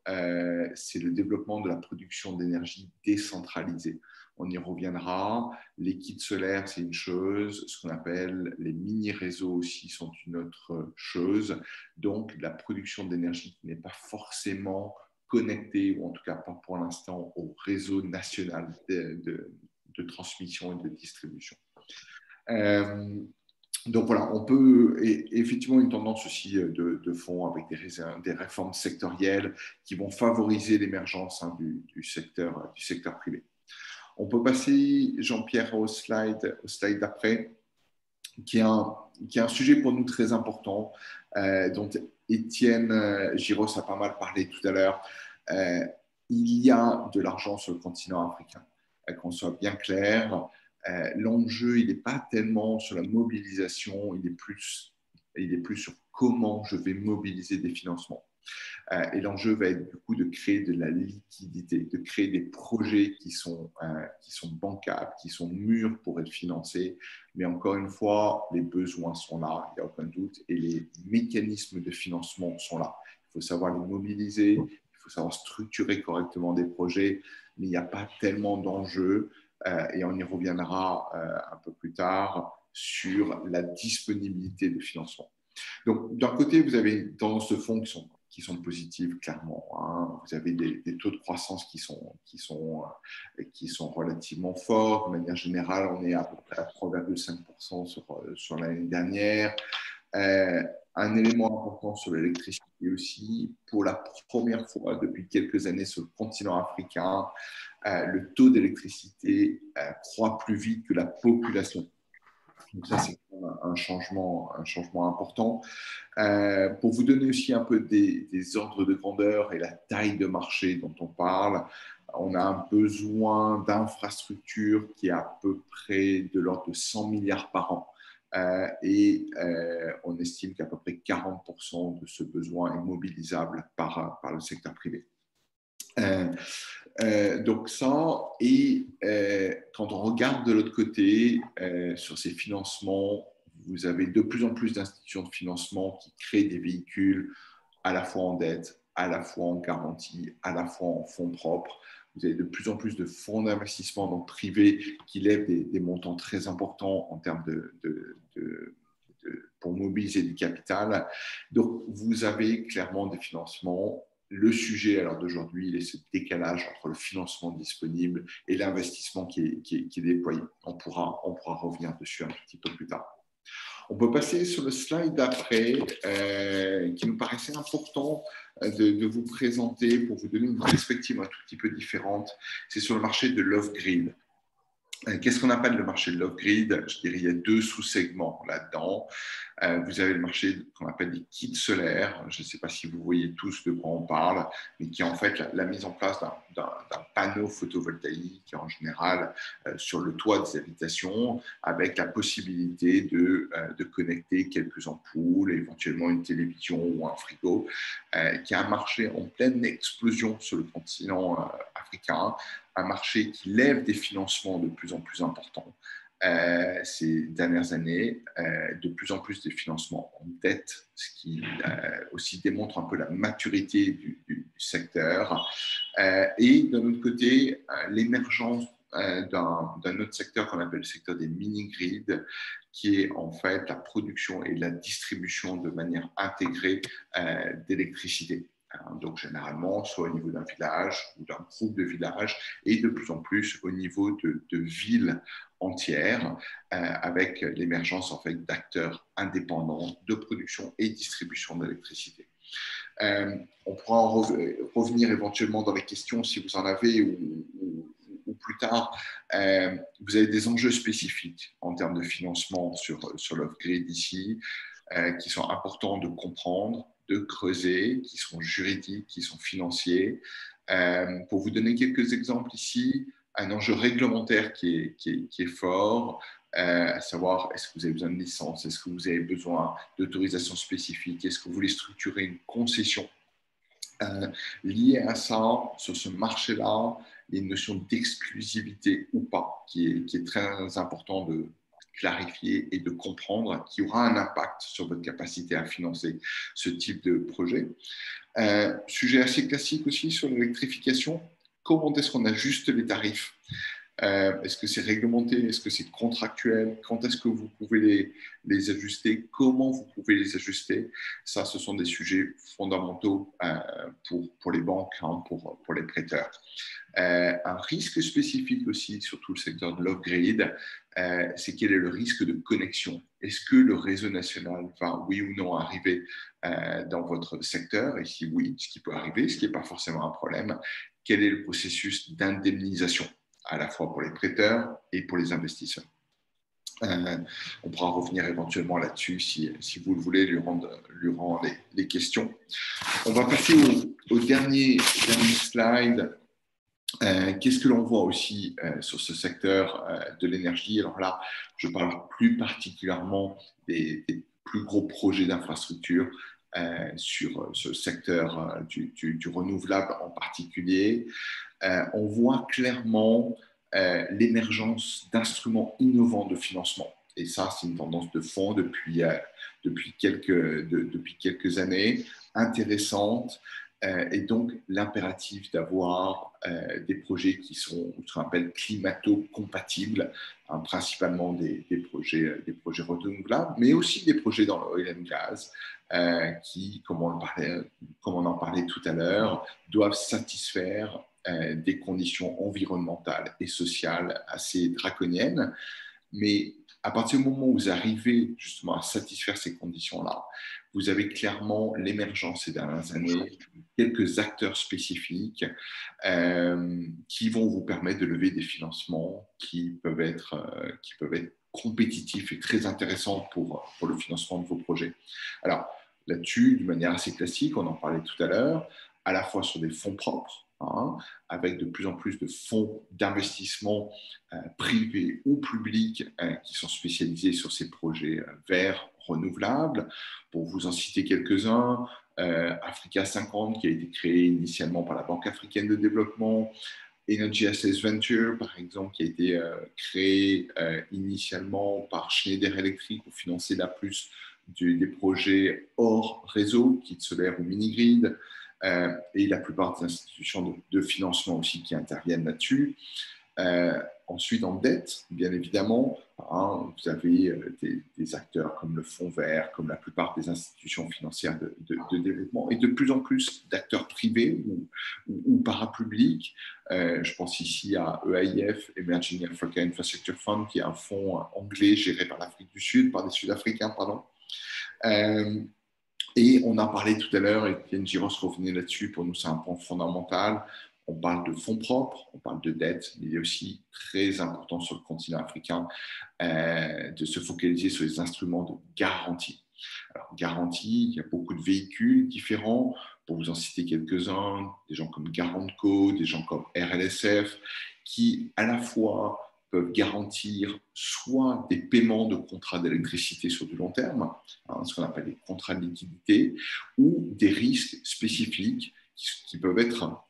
c'est le développement de la production d'énergie décentralisée. On y reviendra. Les kits solaires, c'est une chose. Ce qu'on appelle les mini-réseaux aussi sont une autre chose. Donc, la production d'énergie qui n'est pas forcément connectée, ou en tout cas pas pour l'instant, au réseau national de transmission et de distribution. Donc voilà, on peut, et effectivement une tendance aussi de fond avec des réformes sectorielles qui vont favoriser l'émergence du secteur privé. On peut passer, Jean-Pierre, au slide d'après, qui est
qui est un sujet pour nous très important, dont Étienne Giraud a pas mal parlé tout à l'heure. Il y a de l'argent sur le continent africain, qu'on soit bien clair. L'enjeu, il n'est pas tellement sur la mobilisation, il est plus sur comment je vais mobiliser des financements. Et l'enjeu va être du coup de créer de la liquidité, de créer des projets qui sont bancables, qui sont mûrs pour être financés. Mais encore une fois, les besoins sont là, il n'y a aucun doute, et les mécanismes de financement sont là. Il faut savoir les mobiliser, il faut savoir structurer correctement des projets, mais il n'y a pas tellement d'enjeux, et on y reviendra un peu plus tard sur la disponibilité de financement. Donc, d'un côté, vous avez une tendance de fonds qui sont positives, clairement. Hein. Vous avez des taux de croissance qui sont relativement forts. De manière générale, on est à peu près à 3,5% sur l'année dernière. Un élément important sur l'électricité aussi, pour la première fois depuis quelques années sur le continent africain, le taux d'électricité croît plus vite que la population. Donc ça, c'est un changement important. Pour vous donner aussi un peu des ordres de grandeur et la taille de marché dont on parle, on a un besoin d'infrastructures qui est à peu près de l'ordre de 100 milliards par an. Et on estime qu'à peu près 40% de ce besoin est mobilisable par le secteur privé. Donc ça, et quand on regarde de l'autre côté, sur ces financements, vous avez de plus en plus d'institutions de financement qui créent des véhicules à la fois en dette, à la fois en garantie, à la fois en fonds propres. Vous avez de plus en plus de fonds d'investissement donc privés qui lèvent des montants très importants en termes pour mobiliser du capital. Donc, vous avez clairement des financements. Le sujet à l'heure d'aujourd'hui, c'est ce décalage entre le financement disponible et l'investissement qui est déployé. On pourra revenir dessus un petit peu plus tard. On peut passer sur le slide d'après, qui nous paraissait important de vous présenter pour vous donner une perspective un tout petit peu différente. C'est sur le marché de l'off-grid. Qu'est-ce qu'on appelle le marché de l'off-grid? Je dirais qu'il y a deux sous-segments là-dedans. Vous avez le marché qu'on appelle des kits solaires. Je ne sais pas si vous voyez tous de quoi on parle, mais qui est en fait la mise en place d'un panneau photovoltaïque en général sur le toit des habitations, avec la possibilité de connecter quelques ampoules, éventuellement une télévision ou un frigo, qui a un marché en pleine explosion sur le continent africain, un marché qui lève des financements de plus en plus importants. Ces dernières années, de plus en plus de financements en dette, ce qui aussi démontre un peu la maturité du secteur. Et d'un autre côté, l'émergence d'un autre secteur qu'on appelle le secteur des mini-grids, qui est en fait la production et la distribution de manière intégrée d'électricité. Donc, généralement, soit au niveau d'un village ou d'un groupe de villages et de plus en plus au niveau de villes entières, avec l'émergence en fait, d'acteurs indépendants de production et distribution d'électricité. On pourra en revenir éventuellement dans les questions si vous en avez ou plus tard. Vous avez des enjeux spécifiques en termes de financement sur l'off-grid ici, qui sont importants de comprendre, de creuser, qui sont juridiques, qui sont financiers. Pour vous donner quelques exemples ici, un enjeu réglementaire qui est fort, à savoir est-ce que vous avez besoin de licence, est-ce que vous avez besoin d'autorisation spécifique, est-ce que vous voulez structurer une concession liée à ça, sur ce marché-là, il y a une notion d'exclusivité ou pas qui est très important de clarifier et de comprendre, qui aura un impact sur votre capacité à financer ce type de projet. Sujet assez classique aussi sur l'électrification. Comment est-ce qu'on ajuste les tarifs? Est-ce que c'est réglementé? Est-ce que c'est contractuel? Quand est-ce que vous pouvez les ajuster? Comment vous pouvez les ajuster? Ça, ce sont des sujets fondamentaux pour les banques, hein, pour les prêteurs. Un risque spécifique aussi sur tout le secteur de l'off-grid, c'est quel est le risque de connexion? Est-ce que le réseau national va, oui ou non, arriver dans votre secteur? Et si oui, ce qui peut arriver, ce qui n'est pas forcément un problème, quel est le processus d'indemnisation, à la fois pour les prêteurs et pour les investisseurs? On pourra revenir éventuellement là-dessus si vous le voulez, durant les questions. On va passer au dernier slide. Qu'est-ce que l'on voit aussi sur ce secteur de l'énergie? Alors là, je parle plus particulièrement des plus gros projets d'infrastructure sur ce secteur du renouvelable en particulier. On voit clairement l'émergence d'instruments innovants de financement. Et ça, c'est une tendance de fond depuis quelques années, intéressante. Et donc, l'impératif d'avoir des projets qui sont ce qu'on appelle climato-compatibles, hein, principalement des projets renouvelables, mais aussi des projets dans le oil and gas qui, comme on en parlait tout à l'heure, doivent satisfaire des conditions environnementales et sociales assez draconiennes. Mais à partir du moment où vous arrivez justement à satisfaire ces conditions-là, vous avez clairement l'émergence ces dernières années de quelques acteurs spécifiques qui vont vous permettre de lever des financements qui peuvent être compétitifs et très intéressants pour le financement de vos projets. Alors là-dessus, d'une manière assez classique, on en parlait tout à l'heure, à la fois sur des fonds propres, hein, avec de plus en plus de fonds d'investissement privés ou publics qui sont spécialisés sur ces projets verts renouvelables. Pour vous en citer quelques-uns, Africa 50 qui a été créé initialement par la Banque africaine de développement, Energy Access Venture, par exemple, qui a été créé initialement par Schneider Electric pour financer la plus des projets hors réseau, kit solaire ou mini-grid, et la plupart des institutions de financement aussi qui interviennent là-dessus. Ensuite, en dette, bien évidemment, hein, vous avez des acteurs comme le Fonds vert, comme la plupart des institutions financières de développement, et de plus en plus d'acteurs privés ou parapublics. Je pense ici à EIF, Emerging Africa Infrastructure Fund, qui est un fonds anglais géré par l'Afrique du Sud, par des Sud-Africains, pardon. Et on a parlé tout à l'heure, et Étienne Giros revenait là-dessus, pour nous c'est un point fondamental. On parle de fonds propres, on parle de dette, mais il est aussi très important sur le continent africain de se focaliser sur les instruments de garantie. Alors, garantie, il y a beaucoup de véhicules différents. Pour vous en citer quelques-uns, des gens comme Garantco, des gens comme RLSF, qui à la fois peuvent garantir soit des paiements de contrats d'électricité sur du long terme, hein, ce qu'on appelle des contrats de liquidité, ou des risques spécifiques qui peuvent être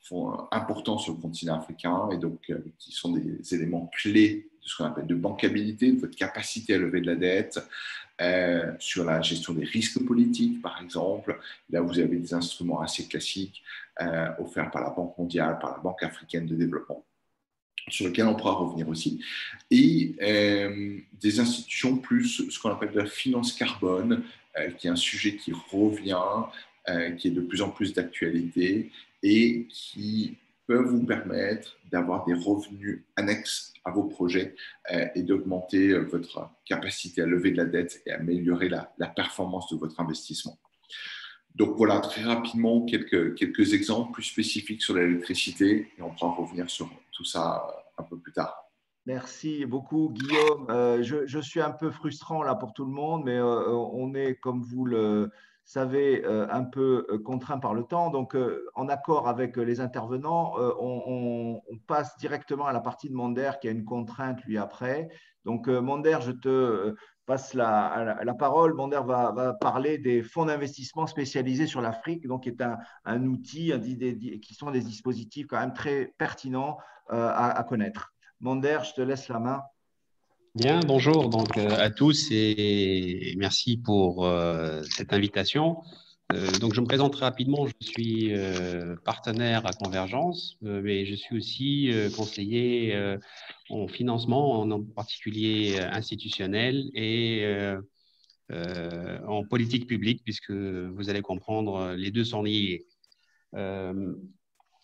importants sur le continent africain et donc qui sont des éléments clés de ce qu'on appelle de bancabilité, de votre capacité à lever de la dette, sur la gestion des risques politiques, par exemple. Là, vous avez des instruments assez classiques offerts par la Banque mondiale, par la Banque africaine de développement, sur lequel on pourra revenir aussi, et des institutions plus ce qu'on appelle de la finance carbone, qui est un sujet qui revient, qui est de plus en plus d'actualité et qui peuvent vous permettre d'avoir des revenus annexes à vos projets et d'augmenter votre capacité à lever de la dette et améliorer la performance de votre investissement. Donc voilà, très rapidement, quelques exemples plus spécifiques sur l'électricité et on pourra revenir sur tout ça un peu plus tard.
Merci beaucoup, Guillaume. Je suis un peu frustrant là pour tout le monde, mais on est, comme vous le savez, un peu contraint par le temps. Donc, en accord avec les intervenants, on passe directement à la partie de Mander qui a une contrainte, lui, après. Donc, Mander, je te passe la parole. Mander va parler des fonds d'investissement spécialisés sur l'Afrique, donc qui est un outil, qui sont des dispositifs quand même très pertinents à connaître. Mander, je te laisse la main.
Bien, bonjour donc à tous et merci pour cette invitation. Donc je me présente très rapidement, je suis partenaire à Convergence, mais je suis aussi conseiller en financement, en particulier institutionnel et en politique publique, puisque vous allez comprendre, les deux sont liés.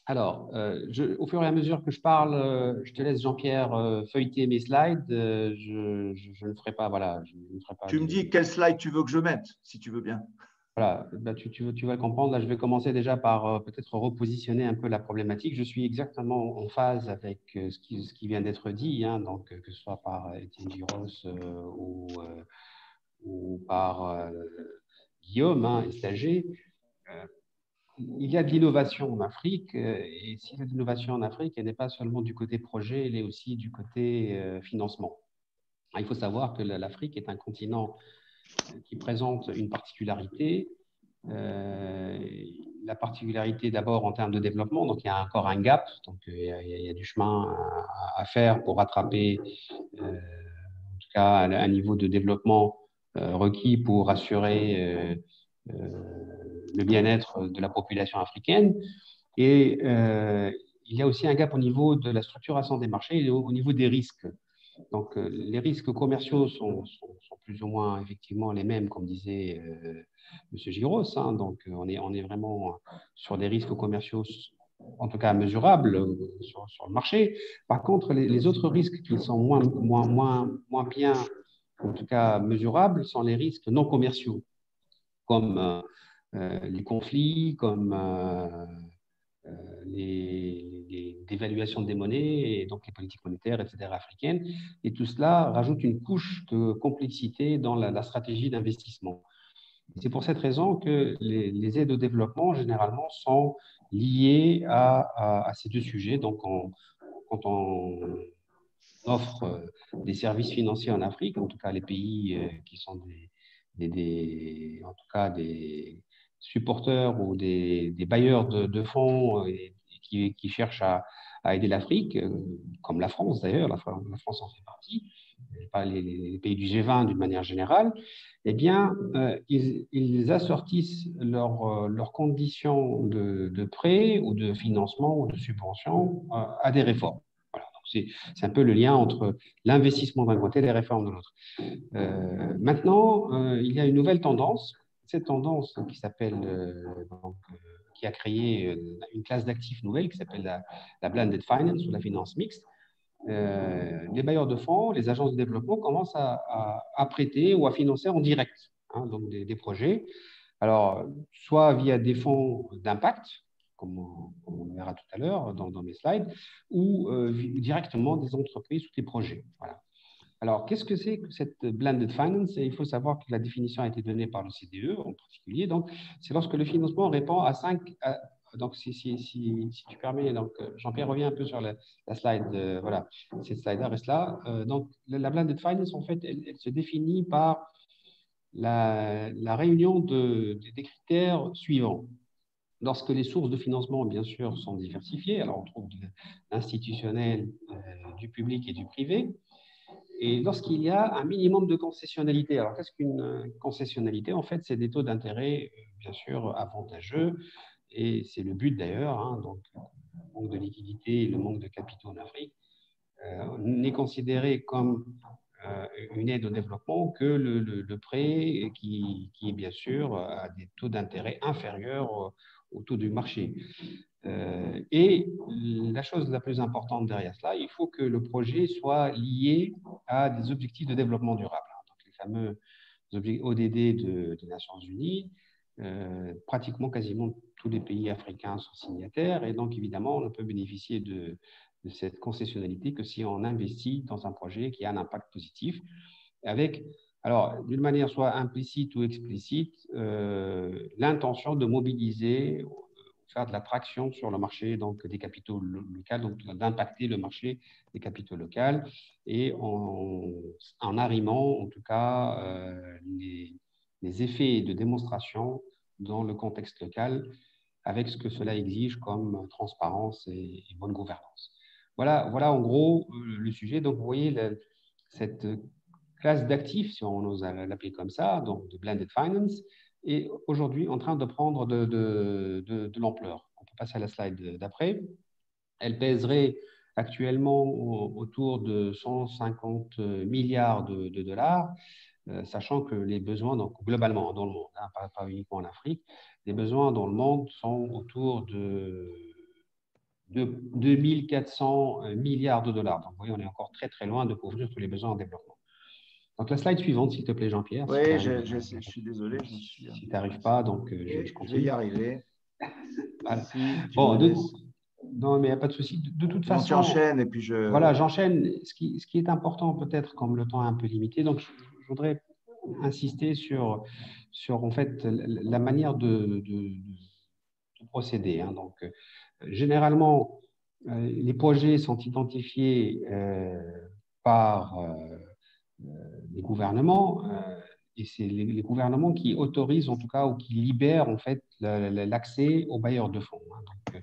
Alors, au fur et à mesure que je parle, je te laisse, Jean-Pierre, feuilleter mes slides. Je ne ferai pas, voilà. Je ne ferai pas
tu me dis quel slide tu veux que je mette, si tu veux bien.
Voilà, bah, tu vas le comprendre. Là, je vais commencer déjà par peut-être repositionner un peu la problématique. Je suis exactement en phase avec ce qui vient d'être dit, hein, donc, que ce soit par Étienne Giros ou par Guillaume et Stager. Il y a de l'innovation en Afrique, et s'il y a de l'innovation en Afrique, elle n'est pas seulement du côté projet, elle est aussi du côté financement. Il faut savoir que l'Afrique est un continent qui présente une particularité. La particularité d'abord en termes de développement, donc il y a encore un gap, donc il y a du chemin à faire pour rattraper en tout cas un niveau de développement requis pour assurer le bien-être de la population africaine. Et il y a aussi un gap au niveau de la structuration des marchés et au niveau des risques. Donc, les risques commerciaux sont plus ou moins effectivement les mêmes, comme disait M. Giros. Hein. Donc, on est vraiment sur des risques commerciaux, en tout cas mesurables sur le marché. Par contre, les autres risques qui sont moins bien, en tout cas mesurables, sont les risques non commerciaux, comme les conflits, comme les dévaluations des monnaies, et donc les politiques monétaires, etc., africaines. Et tout cela rajoute une couche de complexité dans la stratégie d'investissement. C'est pour cette raison que les aides au développement, généralement, sont liées à ces deux sujets. Donc, quand on offre des services financiers en Afrique, en tout cas les pays qui sont en tout cas des supporters ou des bailleurs de fonds qui cherchent à aider l'Afrique, comme la France d'ailleurs, la France en fait partie, les pays du G20 d'une manière générale, eh bien, ils assortissent leurs conditions de prêt ou de financement ou de subvention à des réformes. Voilà, c'est un peu le lien entre l'investissement d'un côté et les réformes de l'autre. Maintenant, il y a une nouvelle tendance. Cette tendance qui a créé une classe d'actifs nouvelle qui s'appelle la blended finance ou la finance mixte. Les bailleurs de fonds, les agences de développement commencent à prêter ou à financer en direct donc des projets. Alors, soit via des fonds d'impact, comme on verra tout à l'heure dans mes slides, ou directement des entreprises ou des projets. Voilà. Alors, qu'est-ce que c'est que cette blended finance? Il faut savoir que la définition a été donnée par le CDE en particulier. Donc, c'est lorsque le financement répond à 5. Donc, si tu permets, Jean-Pierre revient un peu sur la slide. Voilà, cette slide-là reste là. Donc, la blended finance, en fait, elle se définit par la réunion des critères suivants. Lorsque les sources de financement, bien sûr, sont diversifiées, alors on trouve de l'institutionnel, du public et du privé. Et lorsqu'il y a un minimum de concessionnalité, alors qu'est-ce qu'une concessionnalité? En fait, c'est des taux d'intérêt, bien sûr, avantageux, et c'est le but d'ailleurs. Donc, le manque de liquidité et le manque de capitaux en Afrique n'est considéré comme une aide au développement que le prêt qui est bien sûr à des taux d'intérêt inférieurs au taux du marché. Et la chose la plus importante derrière cela, il faut que le projet soit lié à des objectifs de développement durable. Donc, les fameux ODD des Nations Unies, pratiquement quasiment tous les pays africains sont signataires, et donc évidemment, on ne peut bénéficier de cette concessionnalité que si on investit dans un projet qui a un impact positif, avec, alors, d'une manière soit implicite ou explicite, l'intention de mobiliser, faire de l'attraction sur le marché donc des capitaux locaux, donc d'impacter le marché des capitaux locaux, et en arrimant en tout cas les effets de démonstration dans le contexte local avec ce que cela exige comme transparence et bonne gouvernance. Voilà en gros le sujet. Donc, vous voyez cette classe d'actifs, si on ose l'appeler comme ça, donc de blended finance, est aujourd'hui en train de prendre de l'ampleur. On peut passer à la slide d'après. Elle pèserait actuellement autour de 150 milliards de dollars, sachant que les besoins, donc globalement dans le monde, pas uniquement en Afrique, les besoins dans le monde sont autour de 2400 milliards de dollars. Donc, vous voyez, on est encore très, très loin de couvrir tous les besoins en développement. Donc, la slide suivante, s'il te plaît, Jean-Pierre.
Oui, je suis désolé.
Si tu n'arrives pas, donc je continue.
Je vais y arriver.
Voilà.
Si,
bon, non, mais il n'y a pas de souci. De toute façon,
tu enchaînes et puis je…
Voilà, j'enchaîne. Ce qui est important, peut-être, comme le temps est un peu limité, donc je voudrais insister sur en fait, la manière de procéder. Hein. Donc, généralement, les projets sont identifiés par les gouvernements, et c'est les gouvernements qui autorisent, en tout cas, ou qui libèrent, en fait, l'accès aux bailleurs de fonds. Hein. Donc,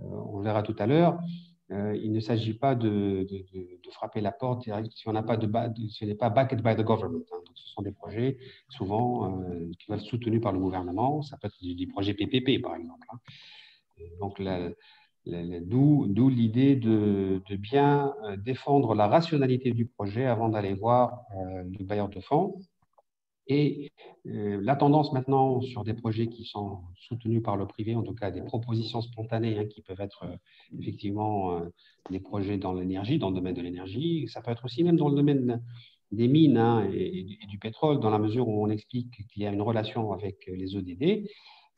on verra tout à l'heure. Il ne s'agit pas de frapper la porte si on n'a pas ce n'est pas backed by the government. Hein. Donc, ce sont des projets souvent qui vont être soutenus par le gouvernement. Ça peut être des projets PPP, par exemple. Hein. Donc, d'où l'idée de bien défendre la rationalité du projet avant d'aller voir le bailleur de fonds. Et la tendance maintenant sur des projets qui sont soutenus par le privé, en tout cas des propositions spontanées, hein, qui peuvent être effectivement des projets dans l'énergie, dans le domaine de l'énergie, ça peut être aussi même dans le domaine des mines, hein, et du pétrole, dans la mesure où on explique qu'il y a une relation avec les ODD,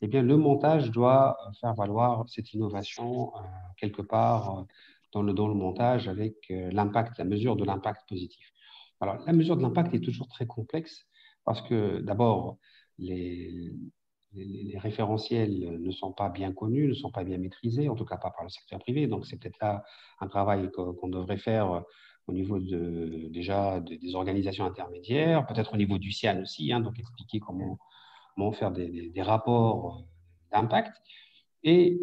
eh bien le montage doit faire valoir cette innovation quelque part dans le montage avec l'impact, la mesure de l'impact positif. Alors la mesure de l'impact est toujours très complexe, parce que d'abord, les référentiels ne sont pas bien connus, ne sont pas bien maîtrisés, en tout cas pas par le secteur privé. Donc, c'est peut-être là un travail qu'on devrait faire au niveau déjà des organisations intermédiaires, peut-être au niveau du CIAN aussi, hein, donc expliquer comment faire des rapports d'impact. Et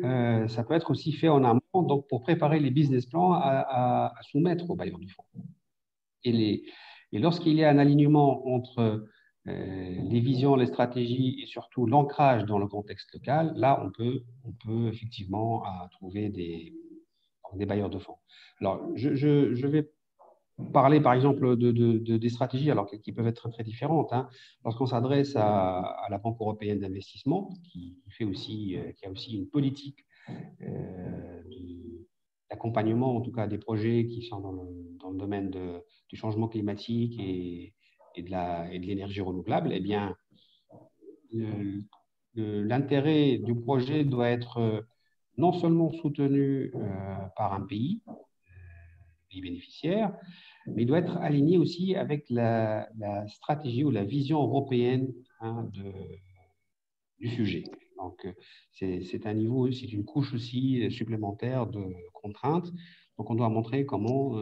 ça peut être aussi fait en amont, donc pour préparer les business plans à soumettre aux bailleurs du fonds. Et lorsqu'il y a un alignement entre les visions, les stratégies et surtout l'ancrage dans le contexte local, là, on peut effectivement trouver des bailleurs de fonds. Alors, je vais parler, par exemple, des stratégies, alors qui peuvent être très différentes. Hein. Lorsqu'on s'adresse à la Banque européenne d'investissement, qui a aussi une politique d'accompagnement, en tout cas des projets qui sont dans le domaine du changement climatique et de l'énergie renouvelable, eh bien, l'intérêt du projet doit être non seulement soutenu par un pays bénéficiaire, mais il doit être aligné aussi avec la stratégie ou la vision européenne, hein, du sujet. Donc, c'est un niveau, c'est une couche aussi supplémentaire de contraintes. Donc, on doit montrer comment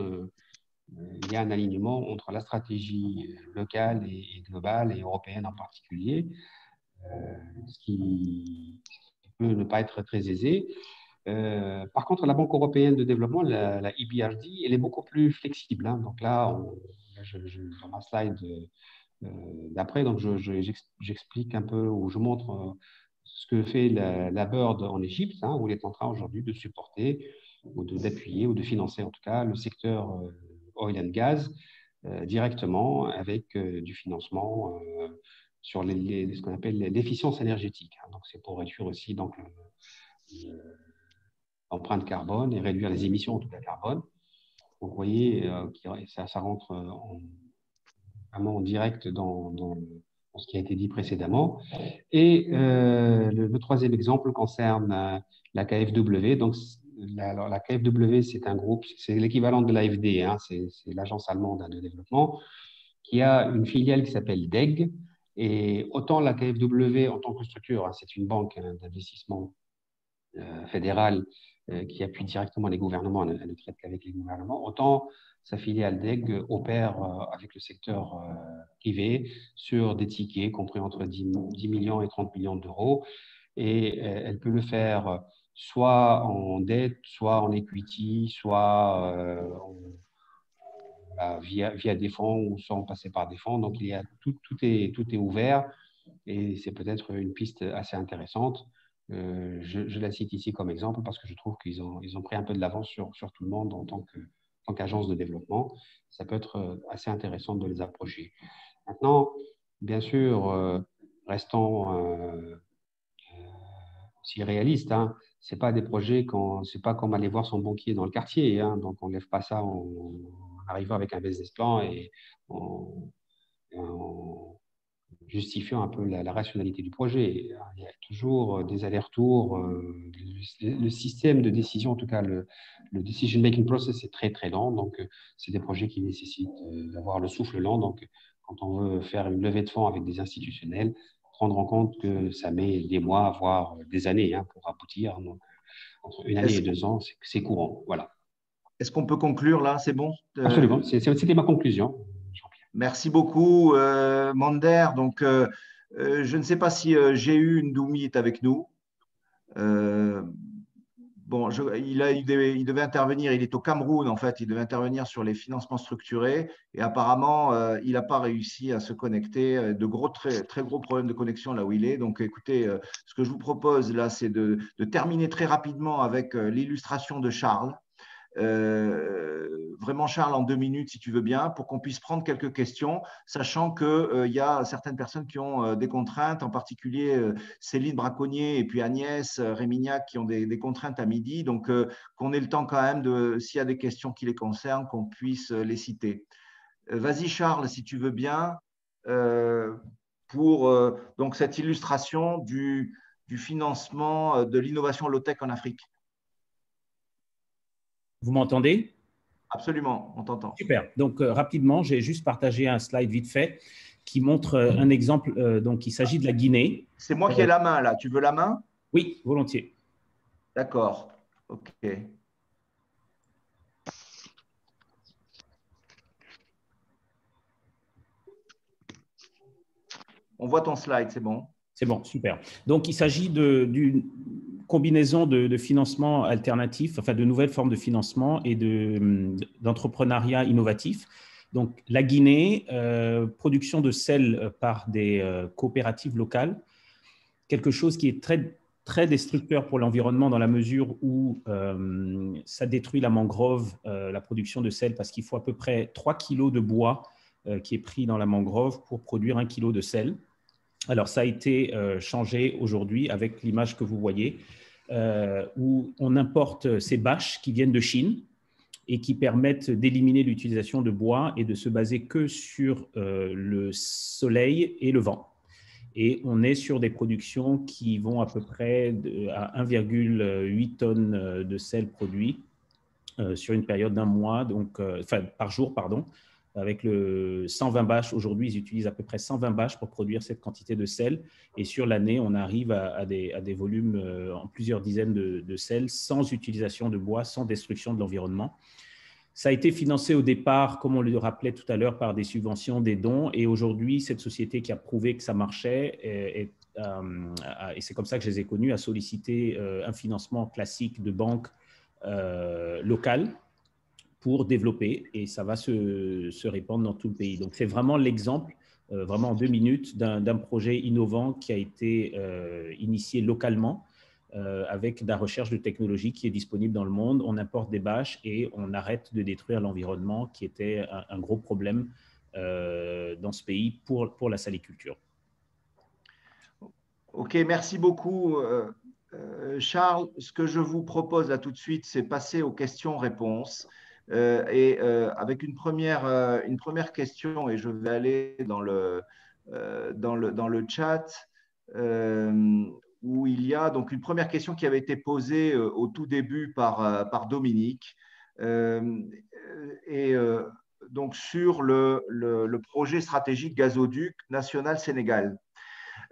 il y a un alignement entre la stratégie locale et globale et européenne en particulier, ce qui peut ne pas être très aisé. Par contre, la Banque européenne de développement, la EBRD, elle est beaucoup plus flexible. Hein. Donc là, dans ma slide d'après, donc j'explique un peu, ou je montre ce que fait la BIRD en Égypte, hein, où elle est en train aujourd'hui de supporter ou d'appuyer ou de financer en tout cas le secteur oil and gas directement avec du financement sur ce qu'on appelle l'efficience énergétique. Hein. Donc c'est pour réduire aussi l'empreinte carbone et réduire les émissions en tout cas carbone. Donc vous voyez, ça rentre vraiment en direct dans ce qui a été dit précédemment. Et le troisième exemple concerne la KfW. Donc, la KfW, c'est un groupe, c'est l'équivalent de l'AFD, hein, c'est l'agence allemande de développement, qui a une filiale qui s'appelle DEG. Et autant la KfW en tant que structure, hein, c'est une banque d'investissement fédérale qui appuie directement les gouvernements, elle ne traite qu'avec les gouvernements, autant sa filiale DEG opère avec le secteur privé sur des tickets compris entre 10 millions et 30 millions d'euros. Et elle peut le faire soit en dette, soit en equity, soit via des fonds ou sans passer par des fonds. Donc, tout est ouvert et c'est peut-être une piste assez intéressante. Je la cite ici comme exemple parce que je trouve qu'ils ont pris un peu de l'avance sur tout le monde en tant qu'agence de développement. Ça peut être assez intéressant de les approcher. Maintenant, bien sûr, restons aussi réalistes. Hein. Ce n'est pas des projets, c'est pas comme aller voir son banquier dans le quartier. Hein. Donc, on ne lève pas ça en arrivant avec un business plan et en justifiant un peu la rationalité du projet. Il y a toujours des allers-retours. Le système de décision, en tout cas le decision-making process, est très, très lent. Donc, c'est des projets qui nécessitent d'avoir le souffle lent. Donc, quand on veut faire une levée de fonds avec des institutionnels, prendre en compte que ça met des mois, voire des années pour aboutir. Donc, entre une année et 2 ans, c'est courant. Voilà.
Est-ce qu'on peut conclure là? C'est bon?
Absolument. C'était ma conclusion.
Merci beaucoup, Mander. Donc, je ne sais pas si Géu Ndoumi est avec nous. Bon, il devait intervenir, il est au Cameroun en fait, il devait intervenir sur les financements structurés et apparemment, il n'a pas réussi à se connecter, très, très gros problèmes de connexion là où il est. Donc écoutez, ce que je vous propose là, c'est de terminer très rapidement avec l'illustration de Charles. Vraiment, Charles, en 2 minutes, si tu veux bien, pour qu'on puisse prendre quelques questions, sachant qu'il y a certaines personnes qui ont des contraintes, en particulier Céline Braconnier et puis Agnès Rémignac qui ont des contraintes à midi. Donc, qu'on ait le temps quand même, s'il y a des questions qui les concernent, qu'on puisse les citer. Vas-y, Charles, si tu veux bien, pour donc cette illustration du financement de l'innovation low-tech en Afrique.
Vous m'entendez?
Absolument, on t'entend.
Super. Donc, rapidement, j'ai juste partagé un slide vite fait qui montre un exemple. Donc, il s'agit de la Guinée.
C'est moi qui ai la main, là. Tu veux la main?
Oui, volontiers.
D'accord. OK. On voit ton slide, c'est bon.
C'est bon, super. Donc, il s'agit d'une combinaison de financement alternatif, enfin de nouvelles formes de financement et d'entrepreneuriat innovatif. Donc, la Guinée, production de sel par des coopératives locales, quelque chose qui est très, très destructeur pour l'environnement dans la mesure où ça détruit la mangrove, la production de sel, parce qu'il faut à peu près 3 kilos de bois qui est pris dans la mangrove pour produire 1 kilo de sel. Alors, ça a été changé aujourd'hui avec l'image que vous voyez, où on importe ces bâches qui viennent de Chine et qui permettent d'éliminer l'utilisation de bois et de se baser que sur le soleil et le vent. Et on est sur des productions qui vont à peu près à 1,8 tonnes de sel produit sur une période d'1 mois, donc, par jour, pardon. Avec 120 bâches, aujourd'hui, ils utilisent à peu près 120 bâches pour produire cette quantité de sel. Et sur l'année, on arrive à des volumes en plusieurs dizaines de sel sans utilisation de bois, sans destruction de l'environnement. Ça a été financé au départ, comme on le rappelait tout à l'heure, par des subventions, des dons. Et aujourd'hui, cette société qui a prouvé que ça marchait, et c'est comme ça que je les ai connus, a sollicité un financement classique de banque locale pour développer, et ça va se répandre dans tout le pays. Donc, c'est vraiment l'exemple, vraiment en 2 minutes, d'un projet innovant qui a été initié localement avec de la recherche de technologie qui est disponible dans le monde. On importe des bâches et on arrête de détruire l'environnement qui était un gros problème dans ce pays pour la saliculture.
OK, merci beaucoup. Charles, ce que je vous propose là tout de suite, c'est passer aux questions-réponses. Avec une première question, et je vais aller dans le chat, où il y a donc une première question qui avait été posée au tout début par Dominique, donc sur le projet stratégique gazoduc national Sénégal.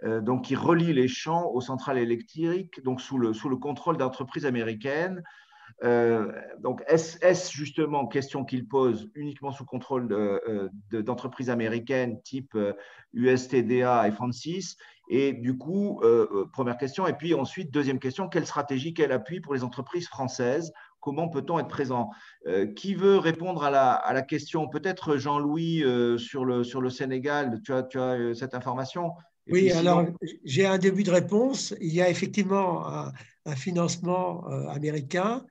Donc, qui relie les champs aux centrales électriques, donc sous le contrôle d'entreprises américaines. Donc, est-ce justement question qu'il pose uniquement sous contrôle d'entreprises américaines type USTDA et Francis? Et du coup, première question. Et puis ensuite, deuxième question, quelle stratégie, quel appui pour les entreprises françaises? Comment peut-on être présent? Qui veut répondre à la question? Peut-être Jean-Louis sur le Sénégal, tu as cette information?
Oui, alors j'ai un début de réponse. Il y a effectivement un financement américain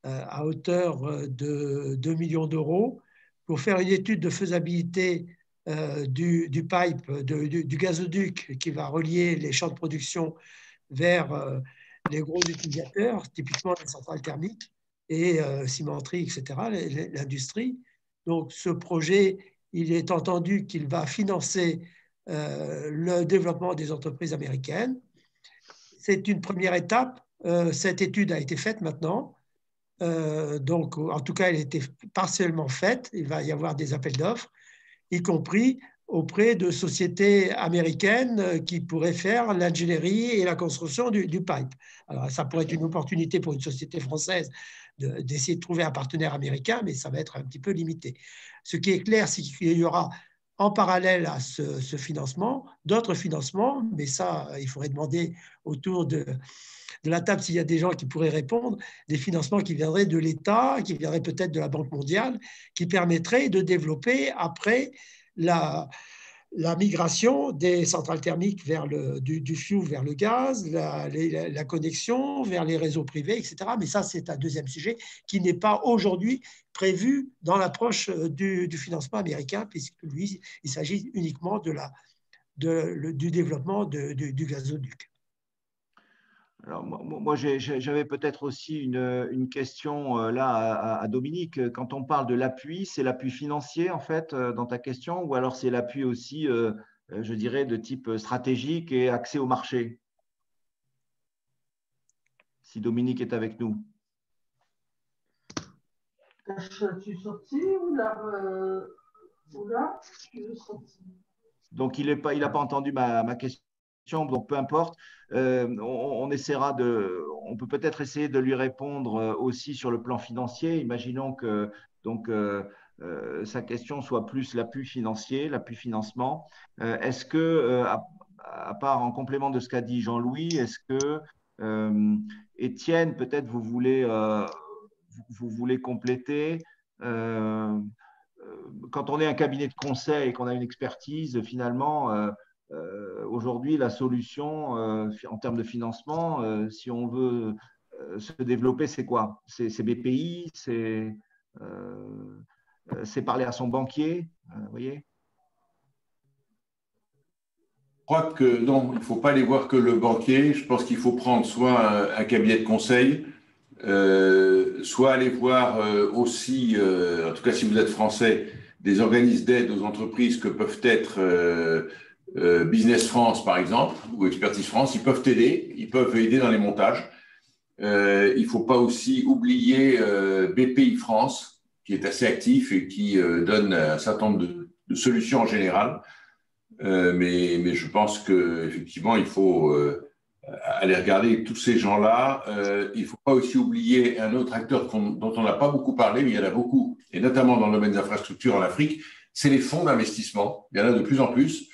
à hauteur de 2 millions d'euros pour faire une étude de faisabilité du pipe, du gazoduc qui va relier les champs de production vers les gros utilisateurs, typiquement les centrales thermiques et cimenteries, etc., l'industrie. Donc ce projet il est entendu qu'il va financer le développement des entreprises américaines. C'est une première étape. Cette étude a été faite maintenant. Donc, en tout cas, elle a été partiellement faite. Il va y avoir des appels d'offres, y compris auprès de sociétés américaines qui pourraient faire l'ingénierie et la construction du pipe. Alors, ça pourrait être une opportunité pour une société française d'essayer de trouver un partenaire américain, mais ça va être un petit peu limité. Ce qui est clair, c'est qu'il y aura en parallèle à ce financement, d'autres financements, mais ça, il faudrait demander autour de la table s'il y a des gens qui pourraient répondre, des financements qui viendraient de l'État, qui viendraient peut-être de la Banque mondiale, qui permettraient de développer après la migration des centrales thermiques vers du fioul vers le gaz, la connexion vers les réseaux privés, etc. Mais ça, c'est un deuxième sujet qui n'est pas aujourd'hui prévu dans l'approche du financement américain, puisque lui, il s'agit uniquement du développement du gazoduc.
Alors, moi j'avais peut-être aussi une question là à Dominique. Quand on parle de l'appui, c'est l'appui financier en fait dans ta question, ou alors c'est l'appui aussi, je dirais, de type stratégique et accès au marché? Si Dominique est avec nous.
Tu es sorti ou là, tu es sorti?
Donc, il n'a pas entendu ma question. Donc, peu importe, on essaiera on peut peut-être essayer de lui répondre aussi sur le plan financier. Imaginons que sa question soit plus l'appui financier, l'appui financement. Est-ce que, à part en complément de ce qu'a dit Jean-Louis, est-ce que Étienne, peut-être vous voulez compléter quand on est un cabinet de conseil et qu'on a une expertise, finalement, aujourd'hui, la solution en termes de financement, si on veut se développer, c'est quoi? C'est BPI, c'est parler à son banquier, vous voyez?
Je crois que non, il ne faut pas aller voir que le banquier. Je pense qu'il faut prendre soit un cabinet de conseil, soit aller voir aussi, en tout cas si vous êtes français, des organismes d'aide aux entreprises que peuvent être Business France, par exemple, ou Expertise France. Ils peuvent aider, dans les montages. Il ne faut pas aussi oublier BPI France, qui est assez actif et qui donne un certain nombre de solutions en général. Mais je pense qu'effectivement, il faut aller regarder tous ces gens-là. Il ne faut pas aussi oublier un autre acteur dont on n'a pas beaucoup parlé, mais il y en a beaucoup, et notamment dans le domaine des infrastructures en Afrique, c'est les fonds d'investissement. Il y en a de plus en plus.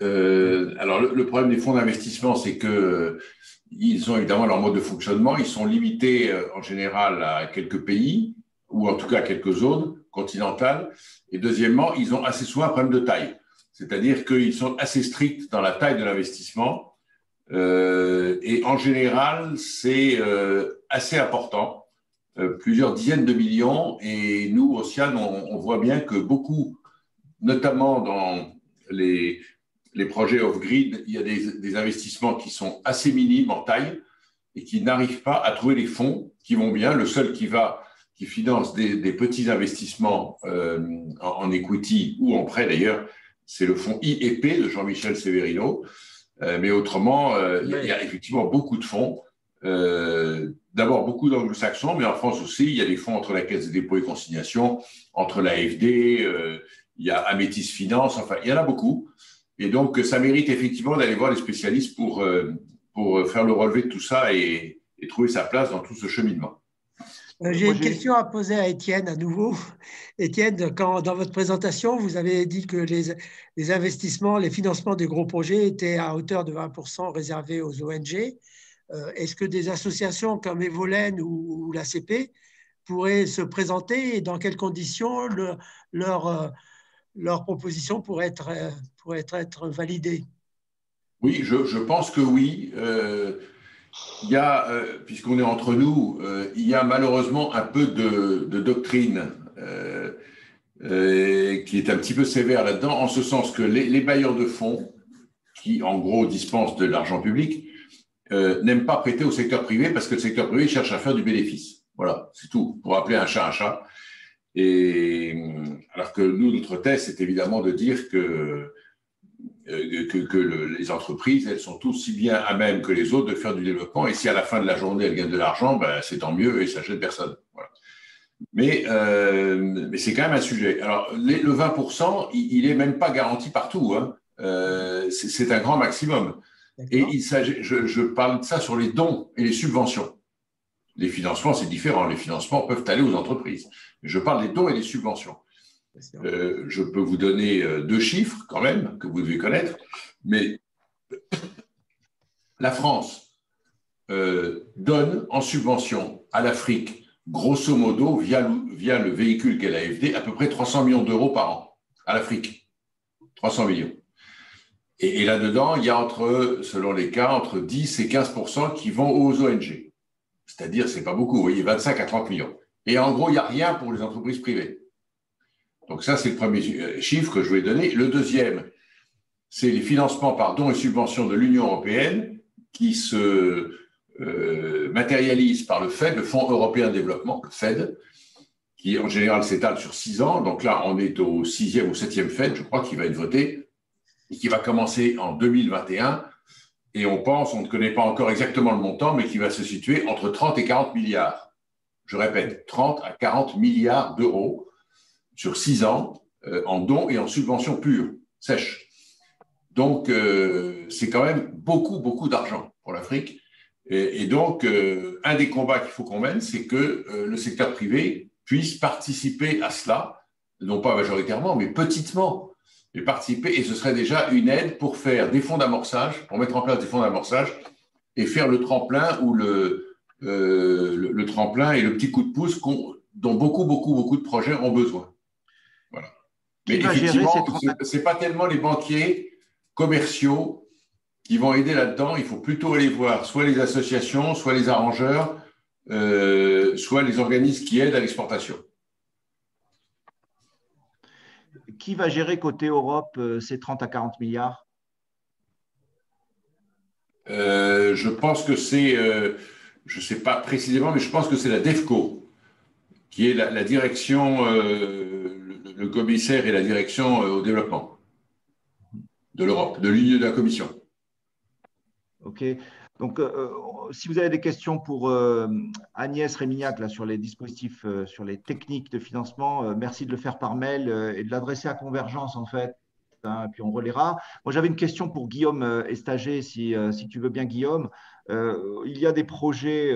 Alors, le problème des fonds d'investissement, c'est qu'ils ont évidemment leur mode de fonctionnement. Ils sont limités en général à quelques pays, ou en tout cas à quelques zones continentales. Et deuxièmement, ils ont assez souvent un problème de taille. C'est-à-dire qu'ils sont assez stricts dans la taille de l'investissement. Et en général, c'est assez important, plusieurs dizaines de millions. Et nous, au CIAN, on voit bien que beaucoup, notamment dans les projets off-grid, il y a des investissements qui sont assez minimes en taille et qui n'arrivent pas à trouver les fonds qui vont bien. Le seul qui finance des petits investissements en equity ou en prêt d'ailleurs, c'est le fonds IEP de Jean-Michel Severino. Mais autrement, il y a effectivement beaucoup de fonds. D'abord, beaucoup d'anglo-saxons, mais en France aussi, il y a des fonds entre la Caisse des dépôts et consignations, entre l'AFD, il y a Amétis Finance, enfin, il y en a beaucoup. Et donc, ça mérite effectivement d'aller voir les spécialistes pour faire le relevé de tout ça et trouver sa place dans tout ce cheminement.
J'ai une question à poser à Étienne à nouveau. Étienne, dans votre présentation, vous avez dit que les investissements, les financements des gros projets étaient à hauteur de 20% réservés aux ONG. Est-ce que des associations comme Evolène ou l'ACP pourraient se présenter et dans quelles conditions leur proposition pourrait être validée?
Oui, je pense que oui. Il y a, puisqu'on est entre nous, il y a malheureusement un peu de doctrine qui est un petit peu sévère là-dedans, en ce sens que les bailleurs de fonds, qui en gros dispensent de l'argent public, n'aiment pas prêter au secteur privé parce que le secteur privé cherche à faire du bénéfice. Voilà, c'est tout, pour appeler un chat un chat. Et alors que nous, notre thèse, c'est évidemment de dire que les entreprises, elles sont aussi bien à même que les autres de faire du développement. Et si à la fin de la journée, elles gagnent de l'argent, ben, c'est tant mieux et ça ne gêne personne. Voilà. Mais c'est quand même un sujet. Alors, le 20%, il n'est même pas garanti partout. Hein. C'est un grand maximum. Et je parle de ça sur les dons et les subventions. Les financements, c'est différent. Les financements peuvent aller aux entreprises. Mais je parle des dons et des subventions. Je peux vous donner 2 chiffres quand même, que vous devez connaître. Mais la France donne en subvention à l'Afrique, grosso modo, via le véhicule qu'est l'AFD, à peu près 300 millions d'euros par an à l'Afrique. 300 millions. Et là-dedans, il y a selon les cas, entre 10 et 15% qui vont aux ONG. C'est-à-dire, ce n'est pas beaucoup, vous voyez, 25 à 30 millions. Et en gros, il n'y a rien pour les entreprises privées. Donc ça, c'est le premier chiffre que je vais donner. Le deuxième, c'est les financements par dons et subventions de l'Union européenne qui se matérialisent par le FED, le Fonds européen de développement, le FED, qui en général s'étale sur 6 ans. Donc là, on est au 6e ou 7e FED, je crois, qui va être voté, et qui va commencer en 2021. Et on ne connaît pas encore exactement le montant, mais qui va se situer entre 30 et 40 milliards. Je répète, 30 à 40 milliards d'euros sur 6 ans en dons et en subventions pures, sèches. Donc, c'est quand même beaucoup, beaucoup d'argent pour l'Afrique. Et donc, un des combats qu'il faut qu'on mène, c'est que le secteur privé puisse participer à cela, non pas majoritairement, mais petitement. Et participer, et ce serait déjà une aide pour faire des fonds d'amorçage, pour mettre en place des fonds d'amorçage et faire le tremplin ou le tremplin et le petit coup de pouce dont beaucoup, beaucoup, beaucoup de projets ont besoin. Voilà. Mais effectivement, ce n'est pas tellement les banquiers commerciaux qui vont aider là-dedans. Il faut plutôt aller voir soit les associations, soit les arrangeurs, soit les organismes qui aident à l'exportation.
Qui va gérer côté Europe ces 30 à 40 milliards?
Je pense que c'est, je ne sais pas précisément, mais je pense que c'est la DEFCO, qui est la direction, le commissaire et la direction au développement de l'Europe, de l'Union, de la Commission.
OK. Donc, si vous avez des questions pour Agnès Rémignac là, sur les dispositifs, sur les techniques de financement, merci de le faire par mail et de l'adresser à Convergence, en fait. Hein, et puis, on relaiera. Moi, j'avais une question pour Guillaume Estager, si tu veux bien, Guillaume. Il y a des projets